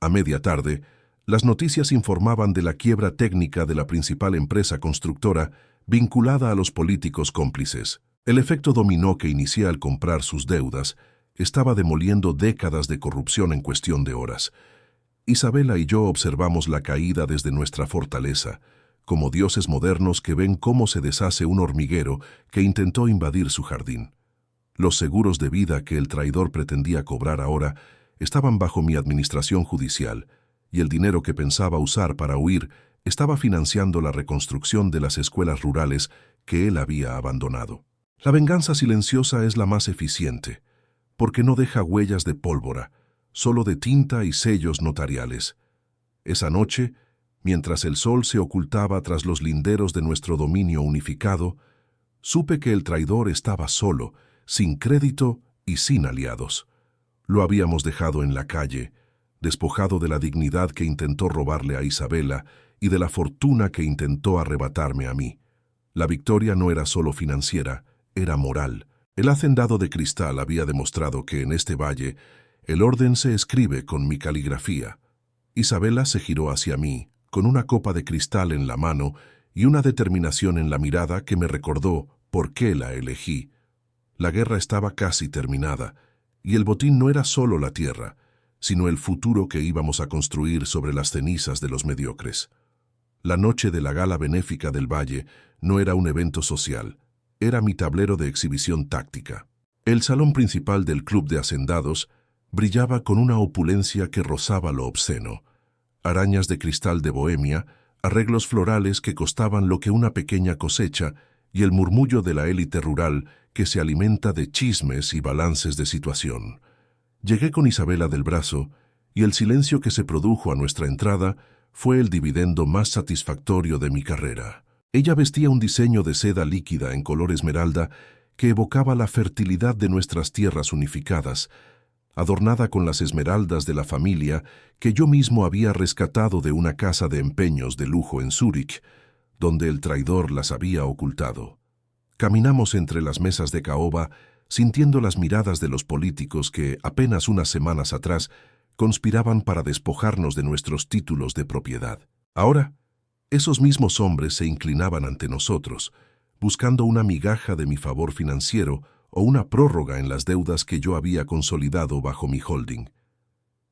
A media tarde, las noticias informaban de la quiebra técnica de la principal empresa constructora vinculada a los políticos cómplices. El efecto dominó que inicié al comprar sus deudas estaba demoliendo décadas de corrupción en cuestión de horas. Isabella y yo observamos la caída desde nuestra fortaleza, como dioses modernos que ven cómo se deshace un hormiguero que intentó invadir su jardín. Los seguros de vida que el traidor pretendía cobrar ahora estaban bajo mi administración judicial, y el dinero que pensaba usar para huir estaba financiando la reconstrucción de las escuelas rurales que él había abandonado. La venganza silenciosa es la más eficiente, porque no deja huellas de pólvora, solo de tinta y sellos notariales. Esa noche, mientras el sol se ocultaba tras los linderos de nuestro dominio unificado, supe que el traidor estaba solo, sin crédito y sin aliados. Lo habíamos dejado en la calle, despojado de la dignidad que intentó robarle a Isabella y de la fortuna que intentó arrebatarme a mí. La victoria no era solo financiera, era moral. El hacendado de cristal había demostrado que en este valle el orden se escribe con mi caligrafía. Isabella se giró hacia mí, con una copa de cristal en la mano y una determinación en la mirada que me recordó por qué la elegí. La guerra estaba casi terminada, y el botín no era solo la tierra, sino el futuro que íbamos a construir sobre las cenizas de los mediocres. La noche de la gala benéfica del valle no era un evento social, era mi tablero de exhibición táctica. El salón principal del club de hacendados brillaba con una opulencia que rozaba lo obsceno. Arañas de cristal de Bohemia, arreglos florales que costaban lo que una pequeña cosecha y el murmullo de la élite rural que se alimenta de chismes y balances de situación. Llegué con Isabella del brazo y el silencio que se produjo a nuestra entrada fue el dividendo más satisfactorio de mi carrera. Ella vestía un diseño de seda líquida en color esmeralda que evocaba la fertilidad de nuestras tierras unificadas, adornada con las esmeraldas de la familia que yo mismo había rescatado de una casa de empeños de lujo en Zúrich, donde el traidor las había ocultado. Caminamos entre las mesas de caoba, sintiendo las miradas de los políticos que, apenas unas semanas atrás, conspiraban para despojarnos de nuestros títulos de propiedad. Ahora, esos mismos hombres se inclinaban ante nosotros, buscando una migaja de mi favor financiero o una prórroga en las deudas que yo había consolidado bajo mi holding.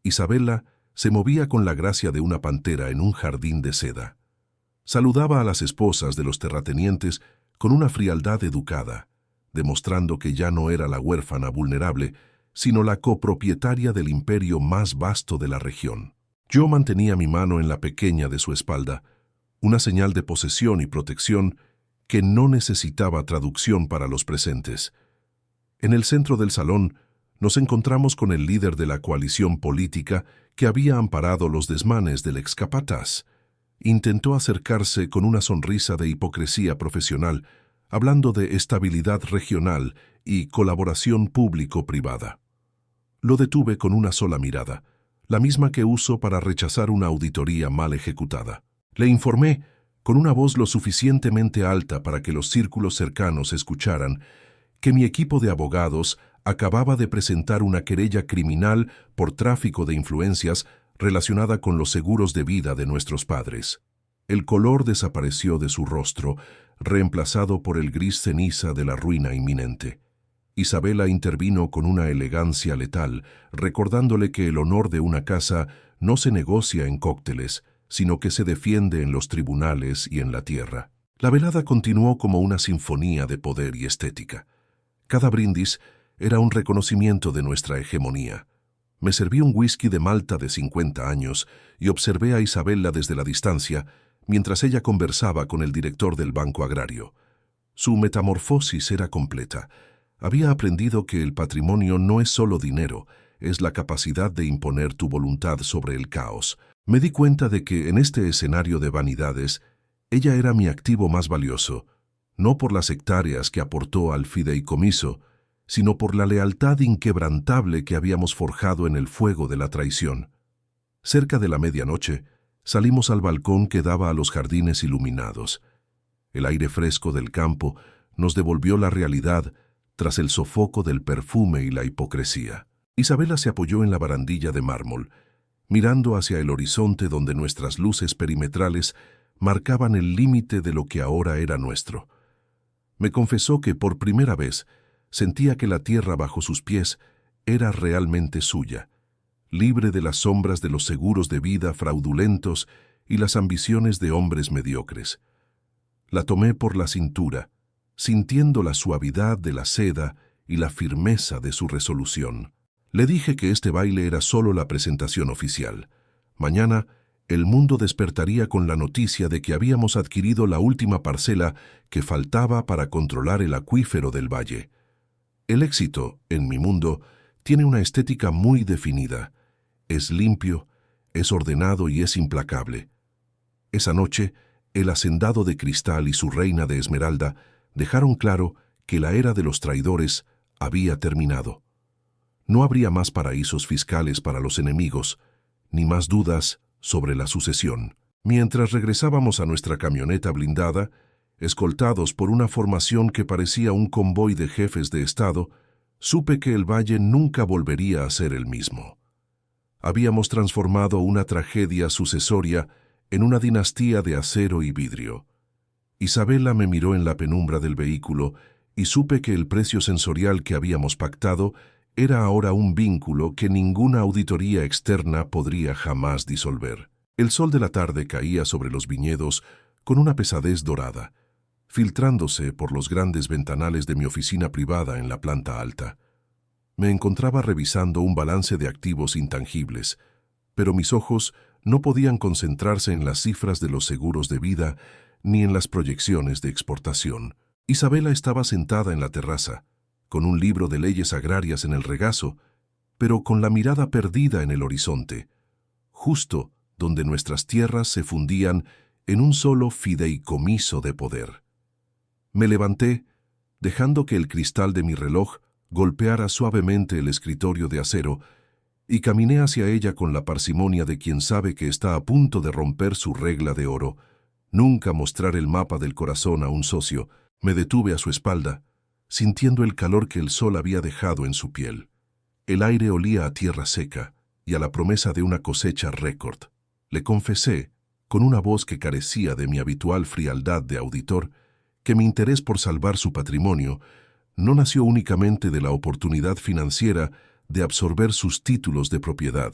Isabella Se movía con la gracia de una pantera en un jardín de seda. Saludaba a las esposas de los terratenientes con una frialdad educada, demostrando que ya no era la huérfana vulnerable, sino la copropietaria del imperio más vasto de la región. Yo mantenía mi mano en la pequeña de su espalda, una señal de posesión y protección que no necesitaba traducción para los presentes. En el centro del salón nos encontramos con el líder de la coalición política que había amparado los desmanes del excapataz. Intentó acercarse con una sonrisa de hipocresía profesional, hablando de estabilidad regional y colaboración público-privada. Lo detuve con una sola mirada, la misma que uso para rechazar una auditoría mal ejecutada. Le informé, con una voz lo suficientemente alta para que los círculos cercanos escucharan, que mi equipo de abogados acababa de presentar una querella criminal por tráfico de influencias relacionada con los seguros de vida de nuestros padres. El color desapareció de su rostro, reemplazado por el gris ceniza de la ruina inminente. Isabela intervino con una elegancia letal, recordándole que el honor de una casa no se negocia en cócteles, sino que se defiende en los tribunales y en la tierra. La velada continuó como una sinfonía de poder y estética. Cada brindis era un reconocimiento de nuestra hegemonía. Me serví un whisky de Malta de 50 años y observé a Isabela desde la distancia, mientras ella conversaba con el director del Banco Agrario. Su metamorfosis era completa. Había aprendido que el patrimonio no es solo dinero, es la capacidad de imponer tu voluntad sobre el caos. Me di cuenta de que en este escenario de vanidades, ella era mi activo más valioso, no por las hectáreas que aportó al fideicomiso, sino por la lealtad inquebrantable que habíamos forjado en el fuego de la traición. Cerca de la medianoche, salimos al balcón que daba a los jardines iluminados. El aire fresco del campo nos devolvió la realidad tras el sofoco del perfume y la hipocresía. Isabela se apoyó en la barandilla de mármol, mirando hacia el horizonte donde nuestras luces perimetrales marcaban el límite de lo que ahora era nuestro. Me confesó que por primera vez sentía que la tierra bajo sus pies era realmente suya, libre de las sombras de los seguros de vida fraudulentos y las ambiciones de hombres mediocres. La tomé por la cintura, sintiendo la suavidad de la seda y la firmeza de su resolución. Le dije que este baile era solo la presentación oficial. Mañana, el mundo despertaría con la noticia de que habíamos adquirido la última parcela que faltaba para controlar el acuífero del valle. El éxito, en mi mundo, tiene una estética muy definida. Es limpio, es ordenado y es implacable. Esa noche, el hacendado de cristal y su reina de esmeralda dejaron claro que la era de los traidores había terminado. No habría más paraísos fiscales para los enemigos, ni más dudas sobre la sucesión. Mientras regresábamos a nuestra camioneta blindada, escoltados por una formación que parecía un convoy de jefes de Estado, supe que el valle nunca volvería a ser el mismo. Habíamos transformado una tragedia sucesoria en una dinastía de acero y vidrio. Isabela me miró en la penumbra del vehículo y supe que el precio sensorial que habíamos pactado era ahora un vínculo que ninguna auditoría externa podría jamás disolver. El sol de la tarde caía sobre los viñedos con una pesadez dorada, filtrándose por los grandes ventanales de mi oficina privada en la planta alta. Me encontraba revisando un balance de activos intangibles, pero mis ojos no podían concentrarse en las cifras de los seguros de vida ni en las proyecciones de exportación. Isabela estaba sentada en la terraza, con un libro de leyes agrarias en el regazo, pero con la mirada perdida en el horizonte, justo donde nuestras tierras se fundían en un solo fideicomiso de poder. Me levanté, dejando que el cristal de mi reloj golpeara suavemente el escritorio de acero, y caminé hacia ella con la parsimonia de quien sabe que está a punto de romper su regla de oro, nunca mostrar el mapa del corazón a un socio. Me detuve a su espalda, sintiendo el calor que el sol había dejado en su piel. El aire olía a tierra seca y a la promesa de una cosecha récord. Le confesé, con una voz que carecía de mi habitual frialdad de auditor, que mi interés por salvar su patrimonio no nació únicamente de la oportunidad financiera de absorber sus títulos de propiedad.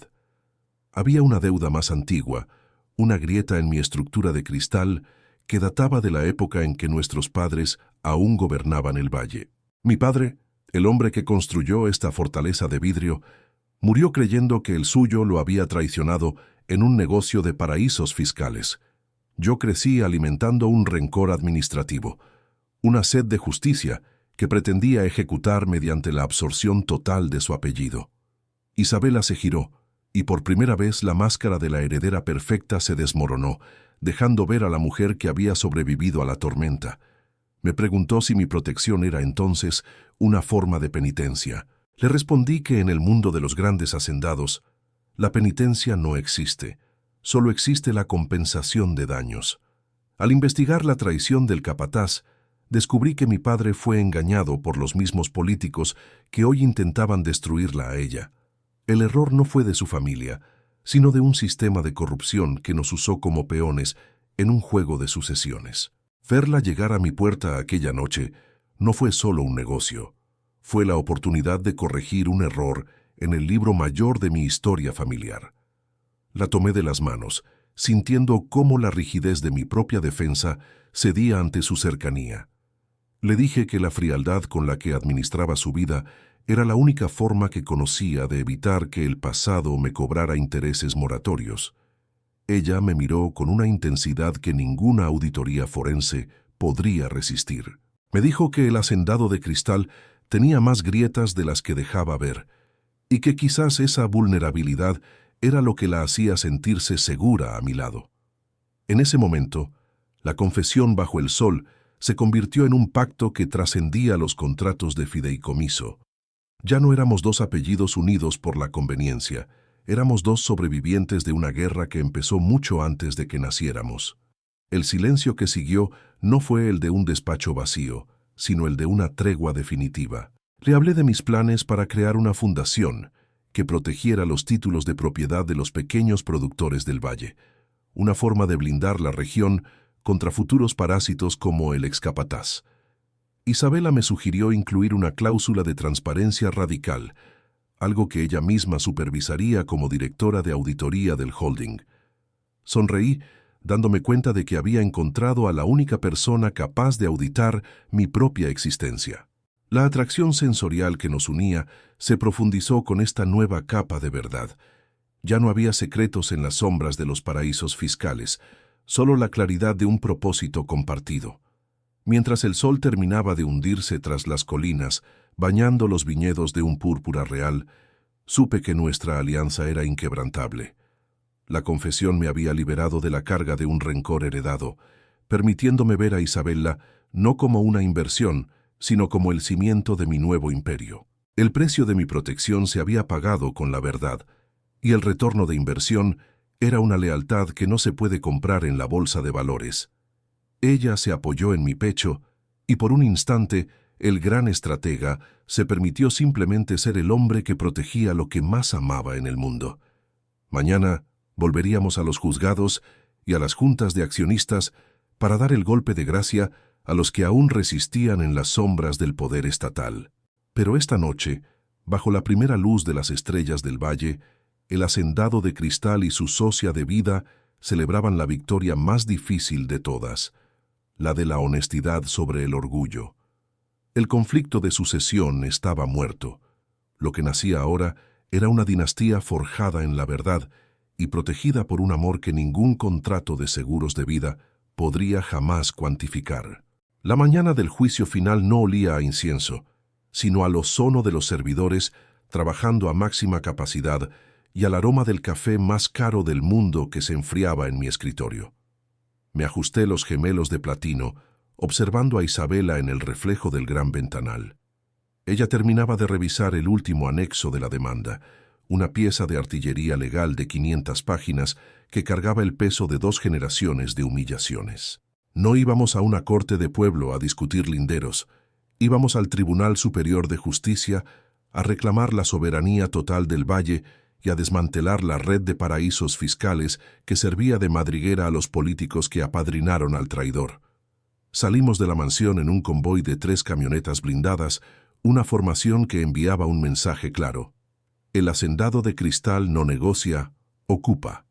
Había una deuda más antigua, una grieta en mi estructura de cristal que databa de la época en que nuestros padres aún gobernaban el valle. Mi padre, el hombre que construyó esta fortaleza de vidrio, murió creyendo que el suyo lo había traicionado en un negocio de paraísos fiscales. Yo crecí alimentando un rencor administrativo, una sed de justicia que pretendía ejecutar mediante la absorción total de su apellido. Isabela se giró, y por primera vez la máscara de la heredera perfecta se desmoronó, dejando ver a la mujer que había sobrevivido a la tormenta. Me preguntó si mi protección era entonces una forma de penitencia. Le respondí que en el mundo de los grandes hacendados, la penitencia no existe, solo existe la compensación de daños. Al investigar la traición del capataz, descubrí que mi padre fue engañado por los mismos políticos que hoy intentaban destruirla a ella. El error no fue de su familia, sino de un sistema de corrupción que nos usó como peones en un juego de sucesiones. Verla llegar a mi puerta aquella noche no fue solo un negocio, fue la oportunidad de corregir un error en el libro mayor de mi historia familiar. La tomé de las manos, sintiendo cómo la rigidez de mi propia defensa cedía ante su cercanía. Le dije que la frialdad con la que administraba su vida era la única forma que conocía de evitar que el pasado me cobrara intereses moratorios. Ella me miró con una intensidad que ninguna auditoría forense podría resistir. Me dijo que el hacendado de cristal tenía más grietas de las que dejaba ver, y que quizás esa vulnerabilidad era lo que la hacía sentirse segura a mi lado. En ese momento, la confesión bajo el sol se convirtió en un pacto que trascendía los contratos de fideicomiso. Ya no éramos dos apellidos unidos por la conveniencia, éramos dos sobrevivientes de una guerra que empezó mucho antes de que naciéramos. El silencio que siguió no fue el de un despacho vacío, sino el de una tregua definitiva. Le hablé de mis planes para crear una fundación que protegiera los títulos de propiedad de los pequeños productores del valle, una forma de blindar la región contra futuros parásitos como el excapataz. Isabela me sugirió incluir una cláusula de transparencia radical, algo que ella misma supervisaría como directora de auditoría del holding. Sonreí, dándome cuenta de que había encontrado a la única persona capaz de auditar mi propia existencia. La atracción sensorial que nos unía se profundizó con esta nueva capa de verdad. Ya no había secretos en las sombras de los paraísos fiscales, solo la claridad de un propósito compartido. Mientras el sol terminaba de hundirse tras las colinas, bañando los viñedos de un púrpura real, supe que nuestra alianza era inquebrantable. La confesión me había liberado de la carga de un rencor heredado, permitiéndome ver a Isabela no como una inversión, sino como el cimiento de mi nuevo imperio. El precio de mi protección se había pagado con la verdad, y el retorno de inversión era una lealtad que no se puede comprar en la bolsa de valores. Ella se apoyó en mi pecho, y por un instante, el gran estratega se permitió simplemente ser el hombre que protegía lo que más amaba en el mundo. Mañana volveríamos a los juzgados y a las juntas de accionistas para dar el golpe de gracia a los que aún resistían en las sombras del poder estatal. Pero esta noche, bajo la primera luz de las estrellas del valle, el hacendado de cristal y su socia de vida celebraban la victoria más difícil de todas, la de la honestidad sobre el orgullo. El conflicto de sucesión estaba muerto. Lo que nacía ahora era una dinastía forjada en la verdad y protegida por un amor que ningún contrato de seguros de vida podría jamás cuantificar. La mañana del juicio final no olía a incienso, sino al ozono de los servidores trabajando a máxima capacidad y al aroma del café más caro del mundo que se enfriaba en mi escritorio. Me ajusté los gemelos de platino, observando a Isabela en el reflejo del gran ventanal. Ella terminaba de revisar el último anexo de la demanda, una pieza de artillería legal de 500 páginas que cargaba el peso de 2 generaciones de humillaciones. No íbamos a una corte de pueblo a discutir linderos, íbamos al Tribunal Superior de Justicia a reclamar la soberanía total del valle y a desmantelar la red de paraísos fiscales que servía de madriguera a los políticos que apadrinaron al traidor. Salimos de la mansión en un convoy de 3 camionetas blindadas, una formación que enviaba un mensaje claro. El hacendado de cristal no negocia, Ocupa.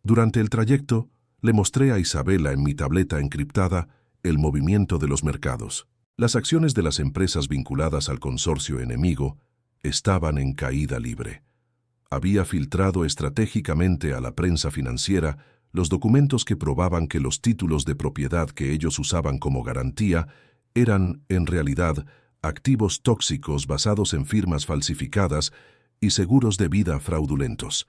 Durante el trayecto, le mostré a Isabela en mi tableta encriptada el movimiento de los mercados. Las acciones de las empresas vinculadas al consorcio enemigo estaban en caída libre. Había filtrado estratégicamente a la prensa financiera los documentos que probaban que los títulos de propiedad que ellos usaban como garantía eran, en realidad, activos tóxicos basados en firmas falsificadas y seguros de vida fraudulentos.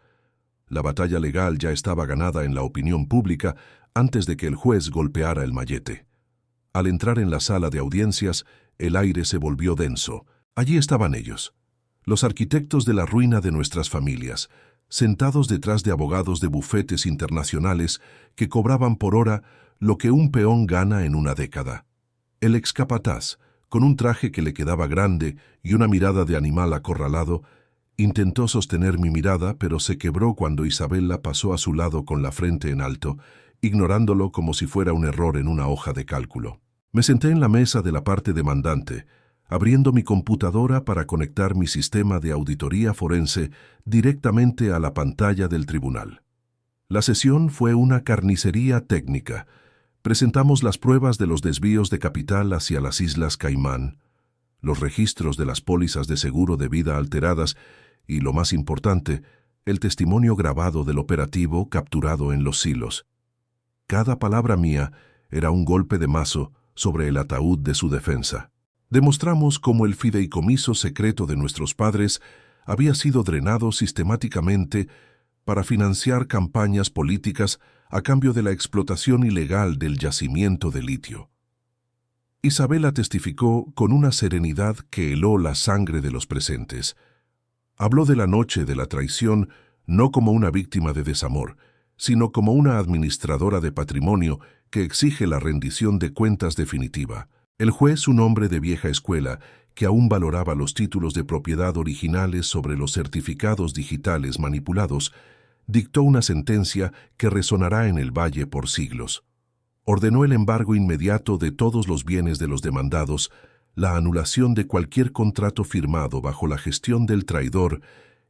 La batalla legal ya estaba ganada en la opinión pública antes de que el juez golpeara el mallete. Al entrar en la sala de audiencias, el aire se volvió denso. Allí estaban ellos, los arquitectos de la ruina de nuestras familias, sentados detrás de abogados de bufetes internacionales que cobraban por hora lo que un peón gana en una década. El excapataz, con un traje que le quedaba grande y una mirada de animal acorralado, intentó sostener mi mirada, pero se quebró cuando Isabela pasó a su lado con la frente en alto, ignorándolo como si fuera un error en una hoja de cálculo. Me senté en la mesa de la parte demandante, abriendo mi computadora para conectar mi sistema de auditoría forense directamente a la pantalla del tribunal. La sesión fue una carnicería técnica. Presentamos las pruebas de los desvíos de capital hacia las Islas Caimán, los registros de las pólizas de seguro de vida alteradas y, lo más importante, el testimonio grabado del operativo capturado en los silos. Cada palabra mía era un golpe de mazo sobre el ataúd de su defensa. Demostramos cómo el fideicomiso secreto de nuestros padres había sido drenado sistemáticamente para financiar campañas políticas a cambio de la explotación ilegal del yacimiento de litio. Isabela testificó con una serenidad que heló la sangre de los presentes. Habló de la noche de la traición no como una víctima de desamor, sino como una administradora de patrimonio que exige la rendición de cuentas definitiva. El juez, un hombre de vieja escuela, que aún valoraba los títulos de propiedad originales sobre los certificados digitales manipulados, dictó una sentencia que resonará en el valle por siglos. Ordenó el embargo inmediato de todos los bienes de los demandados, la anulación de cualquier contrato firmado bajo la gestión del traidor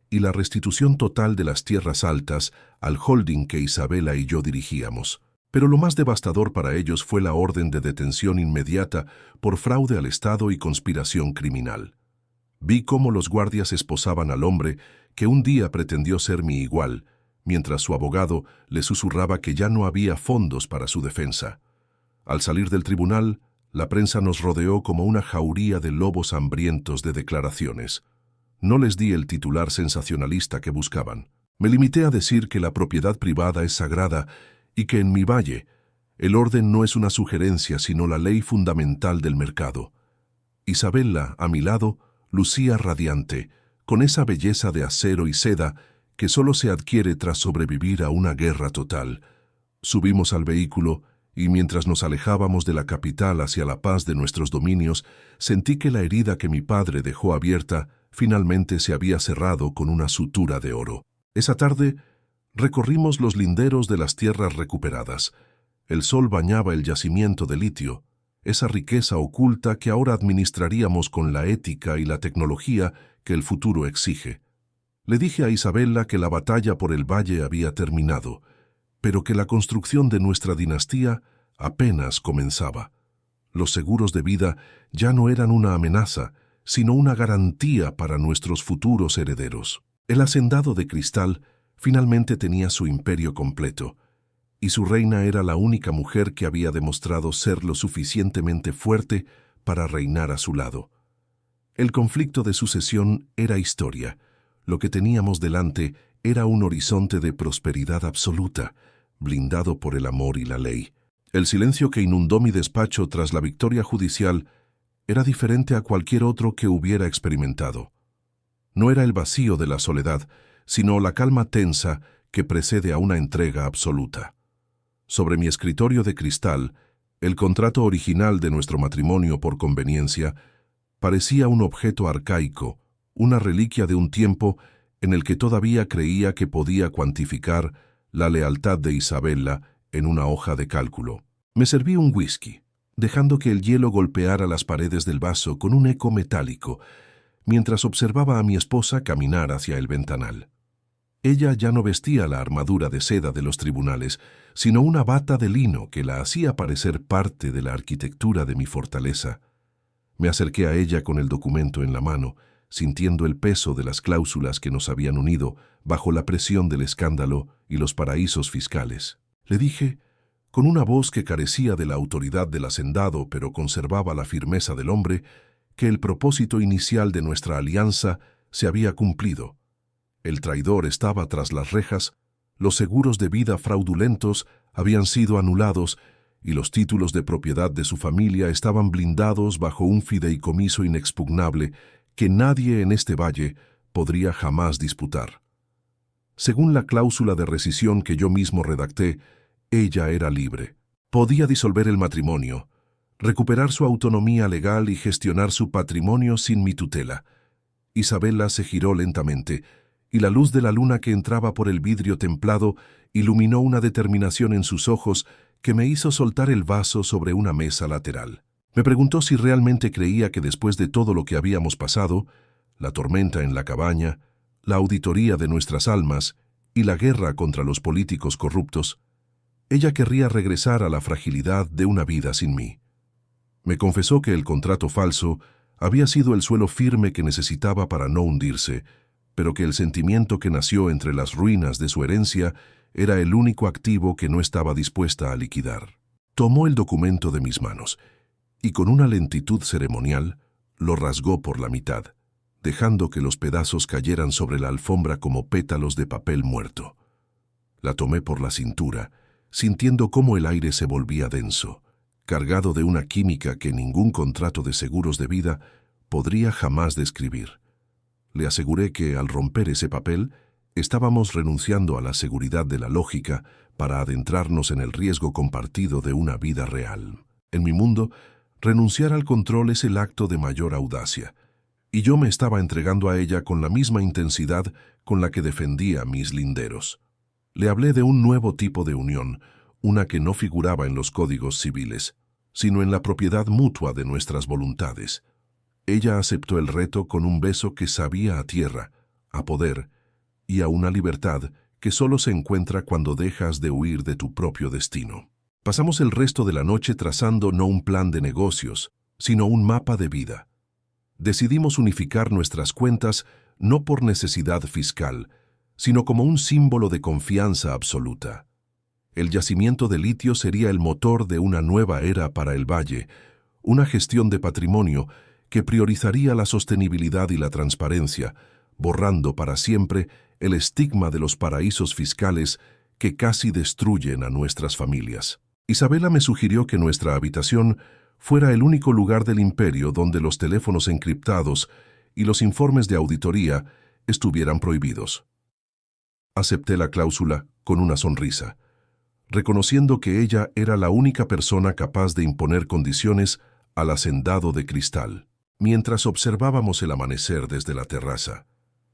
y la restitución total de las tierras altas al holding que Isabela y yo dirigíamos. Pero lo más devastador para ellos fue la orden de detención inmediata por fraude al Estado y conspiración criminal. Vi cómo los guardias esposaban al hombre que un día pretendió ser mi igual, mientras su abogado le susurraba que ya no había fondos para su defensa. Al salir del tribunal, la prensa nos rodeó como una jauría de lobos hambrientos de declaraciones. No les di el titular sensacionalista que buscaban. Me limité a decir que la propiedad privada es sagrada y que en mi valle el orden no es una sugerencia sino la ley fundamental del mercado. Isabela, a mi lado, lucía radiante, con esa belleza de acero y seda que solo se adquiere tras sobrevivir a una guerra total. Subimos al vehículo y mientras nos alejábamos de la capital hacia la paz de nuestros dominios, sentí que la herida que mi padre dejó abierta finalmente se había cerrado con una sutura de oro. Esa tarde recorrimos los linderos de las tierras recuperadas. El sol bañaba el yacimiento de litio, esa riqueza oculta que ahora administraríamos con la ética y la tecnología que el futuro exige. Le dije a Isabela que la batalla por el valle había terminado, pero que la construcción de nuestra dinastía apenas comenzaba. Los seguros de vida ya no eran una amenaza, sino una garantía para nuestros futuros herederos. El hacendado de cristal finalmente tenía su imperio completo, y su reina era la única mujer que había demostrado ser lo suficientemente fuerte para reinar a su lado. El conflicto de sucesión era historia. Lo que teníamos delante era un horizonte de prosperidad absoluta, blindado por el amor y la ley. El silencio que inundó mi despacho tras la victoria judicial era diferente a cualquier otro que hubiera experimentado. No era el vacío de la soledad, sino la calma tensa que precede a una entrega absoluta. Sobre mi escritorio de cristal, el contrato original de nuestro matrimonio por conveniencia parecía un objeto arcaico, una reliquia de un tiempo en el que todavía creía que podía cuantificar la lealtad de Isabela en una hoja de cálculo. Me serví un whisky, dejando que el hielo golpeara las paredes del vaso con un eco metálico, mientras observaba a mi esposa caminar hacia el ventanal. Ella ya no vestía la armadura de seda de los tribunales, sino una bata de lino que la hacía parecer parte de la arquitectura de mi fortaleza. Me acerqué a ella con el documento en la mano, sintiendo el peso de las cláusulas que nos habían unido bajo la presión del escándalo y los paraísos fiscales. Le dije, con una voz que carecía de la autoridad del hacendado pero conservaba la firmeza del hombre, que el propósito inicial de nuestra alianza se había cumplido. El traidor estaba tras las rejas, los seguros de vida fraudulentos habían sido anulados y los títulos de propiedad de su familia estaban blindados bajo un fideicomiso inexpugnable que nadie en este valle podría jamás disputar. Según la cláusula de rescisión que yo mismo redacté, ella era libre. Podía disolver el matrimonio, recuperar su autonomía legal y gestionar su patrimonio sin mi tutela. Isabela se giró lentamente, y la luz de la luna que entraba por el vidrio templado iluminó una determinación en sus ojos que me hizo soltar el vaso sobre una mesa lateral. Me preguntó si realmente creía que después de todo lo que habíamos pasado, la tormenta en la cabaña, la auditoría de nuestras almas y la guerra contra los políticos corruptos, ella querría regresar a la fragilidad de una vida sin mí. Me confesó que el contrato falso había sido el suelo firme que necesitaba para no hundirse, pero que el sentimiento que nació entre las ruinas de su herencia era el único activo que no estaba dispuesta a liquidar. Tomó el documento de mis manos y con una lentitud ceremonial lo rasgó por la mitad, dejando que los pedazos cayeran sobre la alfombra como pétalos de papel muerto. La tomé por la cintura, sintiendo cómo el aire se volvía denso, cargado de una química que ningún contrato de seguros de vida podría jamás describir. Le aseguré que, al romper ese papel, estábamos renunciando a la seguridad de la lógica para adentrarnos en el riesgo compartido de una vida real. En mi mundo, renunciar al control es el acto de mayor audacia, y yo me estaba entregando a ella con la misma intensidad con la que defendía mis linderos. Le hablé de un nuevo tipo de unión, una que no figuraba en los códigos civiles, sino en la propiedad mutua de nuestras voluntades. Ella aceptó el reto con un beso que sabía a tierra, a poder y a una libertad que solo se encuentra cuando dejas de huir de tu propio destino. Pasamos el resto de la noche trazando no un plan de negocios, sino un mapa de vida. Decidimos unificar nuestras cuentas no por necesidad fiscal, sino como un símbolo de confianza absoluta. El yacimiento de litio sería el motor de una nueva era para el valle, una gestión de patrimonio que priorizaría la sostenibilidad y la transparencia, borrando para siempre el estigma de los paraísos fiscales que casi destruyen a nuestras familias. Isabela me sugirió que nuestra habitación fuera el único lugar del imperio donde los teléfonos encriptados y los informes de auditoría estuvieran prohibidos. Acepté la cláusula con una sonrisa, reconociendo que ella era la única persona capaz de imponer condiciones al hacendado de cristal. Mientras observábamos el amanecer desde la terraza,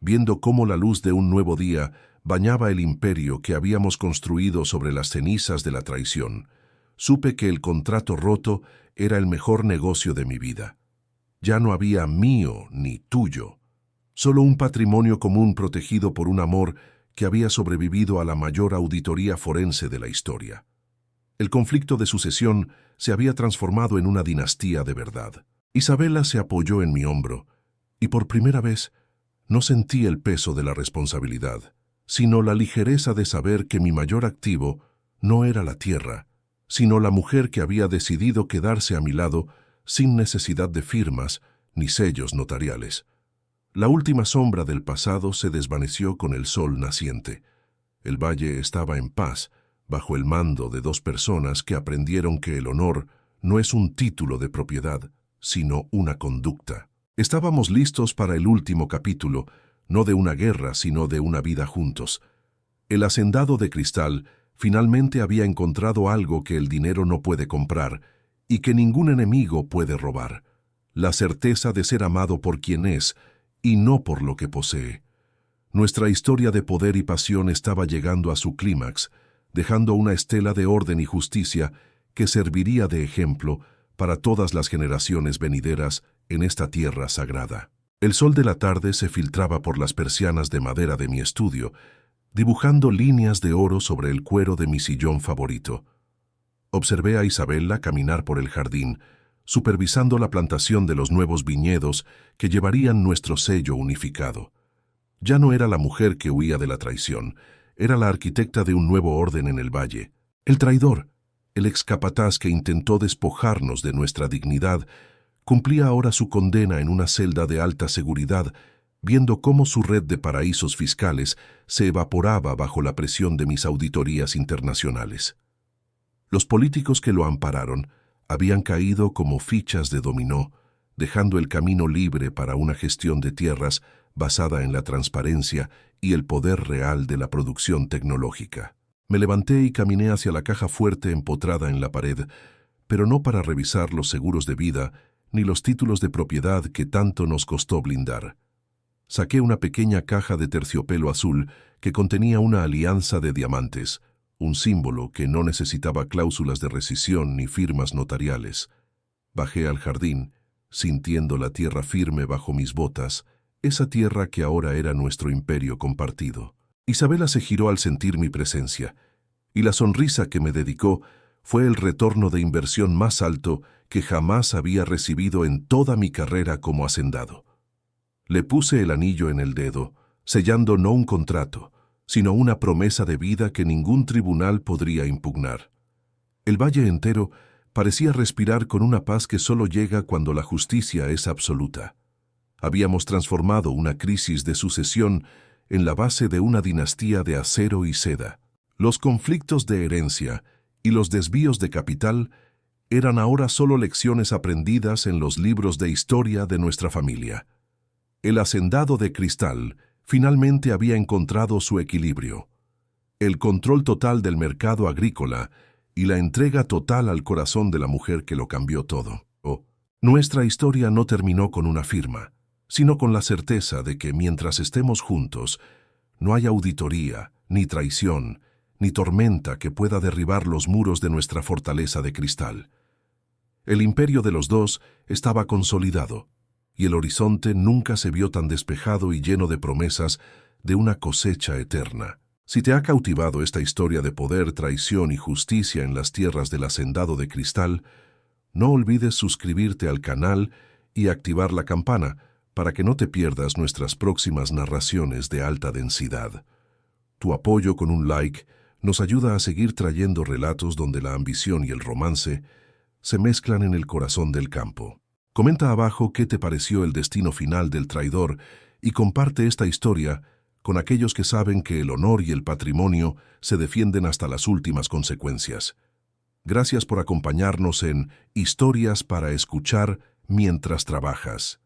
viendo cómo la luz de un nuevo día bañaba el imperio que habíamos construido sobre las cenizas de la traición, supe que el contrato roto era el mejor negocio de mi vida. Ya no había mío ni tuyo, solo un patrimonio común protegido por un amor que había sobrevivido a la mayor auditoría forense de la historia. El conflicto de sucesión se había transformado en una dinastía de verdad. Isabela se apoyó en mi hombro, y por primera vez no sentí el peso de la responsabilidad, sino la ligereza de saber que mi mayor activo no era la tierra, sino la mujer que había decidido quedarse a mi lado sin necesidad de firmas ni sellos notariales. La última sombra del pasado se desvaneció con el sol naciente. El valle estaba en paz, bajo el mando de dos personas que aprendieron que el honor no es un título de propiedad, sino una conducta. Estábamos listos para el último capítulo, no de una guerra, sino de una vida juntos. El hacendado de cristal finalmente había encontrado algo que el dinero no puede comprar y que ningún enemigo puede robar: la certeza de ser amado por quien es y no por lo que posee. Nuestra historia de poder y pasión estaba llegando a su clímax, dejando una estela de orden y justicia que serviría de ejemplo para todas las generaciones venideras en esta tierra sagrada. El sol de la tarde se filtraba por las persianas de madera de mi estudio, dibujando líneas de oro sobre el cuero de mi sillón favorito. Observé a Isabella caminar por el jardín, supervisando la plantación de los nuevos viñedos que llevarían nuestro sello unificado. Ya no era la mujer que huía de la traición, era la arquitecta de un nuevo orden en el valle. El traidor, el excapataz que intentó despojarnos de nuestra dignidad, cumplía ahora su condena en una celda de alta seguridad, viendo cómo su red de paraísos fiscales se evaporaba bajo la presión de mis auditorías internacionales. Los políticos que lo ampararon habían caído como fichas de dominó, dejando el camino libre para una gestión de tierras basada en la transparencia y el poder real de la producción tecnológica. Me levanté y caminé hacia la caja fuerte empotrada en la pared, pero no para revisar los seguros de vida ni los títulos de propiedad que tanto nos costó blindar. Saqué una pequeña caja de terciopelo azul que contenía una alianza de diamantes, un símbolo que no necesitaba cláusulas de rescisión ni firmas notariales. Bajé al jardín, sintiendo la tierra firme bajo mis botas, esa tierra que ahora era nuestro imperio compartido. Isabella se giró al sentir mi presencia, y la sonrisa que me dedicó fue el retorno de inversión más alto que jamás había recibido en toda mi carrera como hacendado. Le puse el anillo en el dedo, sellando no un contrato, sino una promesa de vida que ningún tribunal podría impugnar. El valle entero parecía respirar con una paz que solo llega cuando la justicia es absoluta. Habíamos transformado una crisis de sucesión en la base de una dinastía de acero y seda. Los conflictos de herencia y los desvíos de capital eran ahora solo lecciones aprendidas en los libros de historia de nuestra familia. El hacendado de cristal finalmente había encontrado su equilibrio. El control total del mercado agrícola y la entrega total al corazón de la mujer que lo cambió todo. Nuestra historia no terminó con una firma, sino con la certeza de que mientras estemos juntos, no hay auditoría, ni traición, ni tormenta que pueda derribar los muros de nuestra fortaleza de cristal. El imperio de los dos estaba consolidado, y el horizonte nunca se vio tan despejado y lleno de promesas de una cosecha eterna. Si te ha cautivado esta historia de poder, traición y justicia en las tierras del hacendado de cristal, no olvides suscribirte al canal y activar la campana para que no te pierdas nuestras próximas narraciones de alta densidad. Tu apoyo con un like nos ayuda a seguir trayendo relatos donde la ambición y el romance se mezclan en el corazón del campo. Comenta abajo qué te pareció el destino final del traidor y comparte esta historia con aquellos que saben que el honor y el patrimonio se defienden hasta las últimas consecuencias. Gracias por acompañarnos en Historias para escuchar mientras trabajas.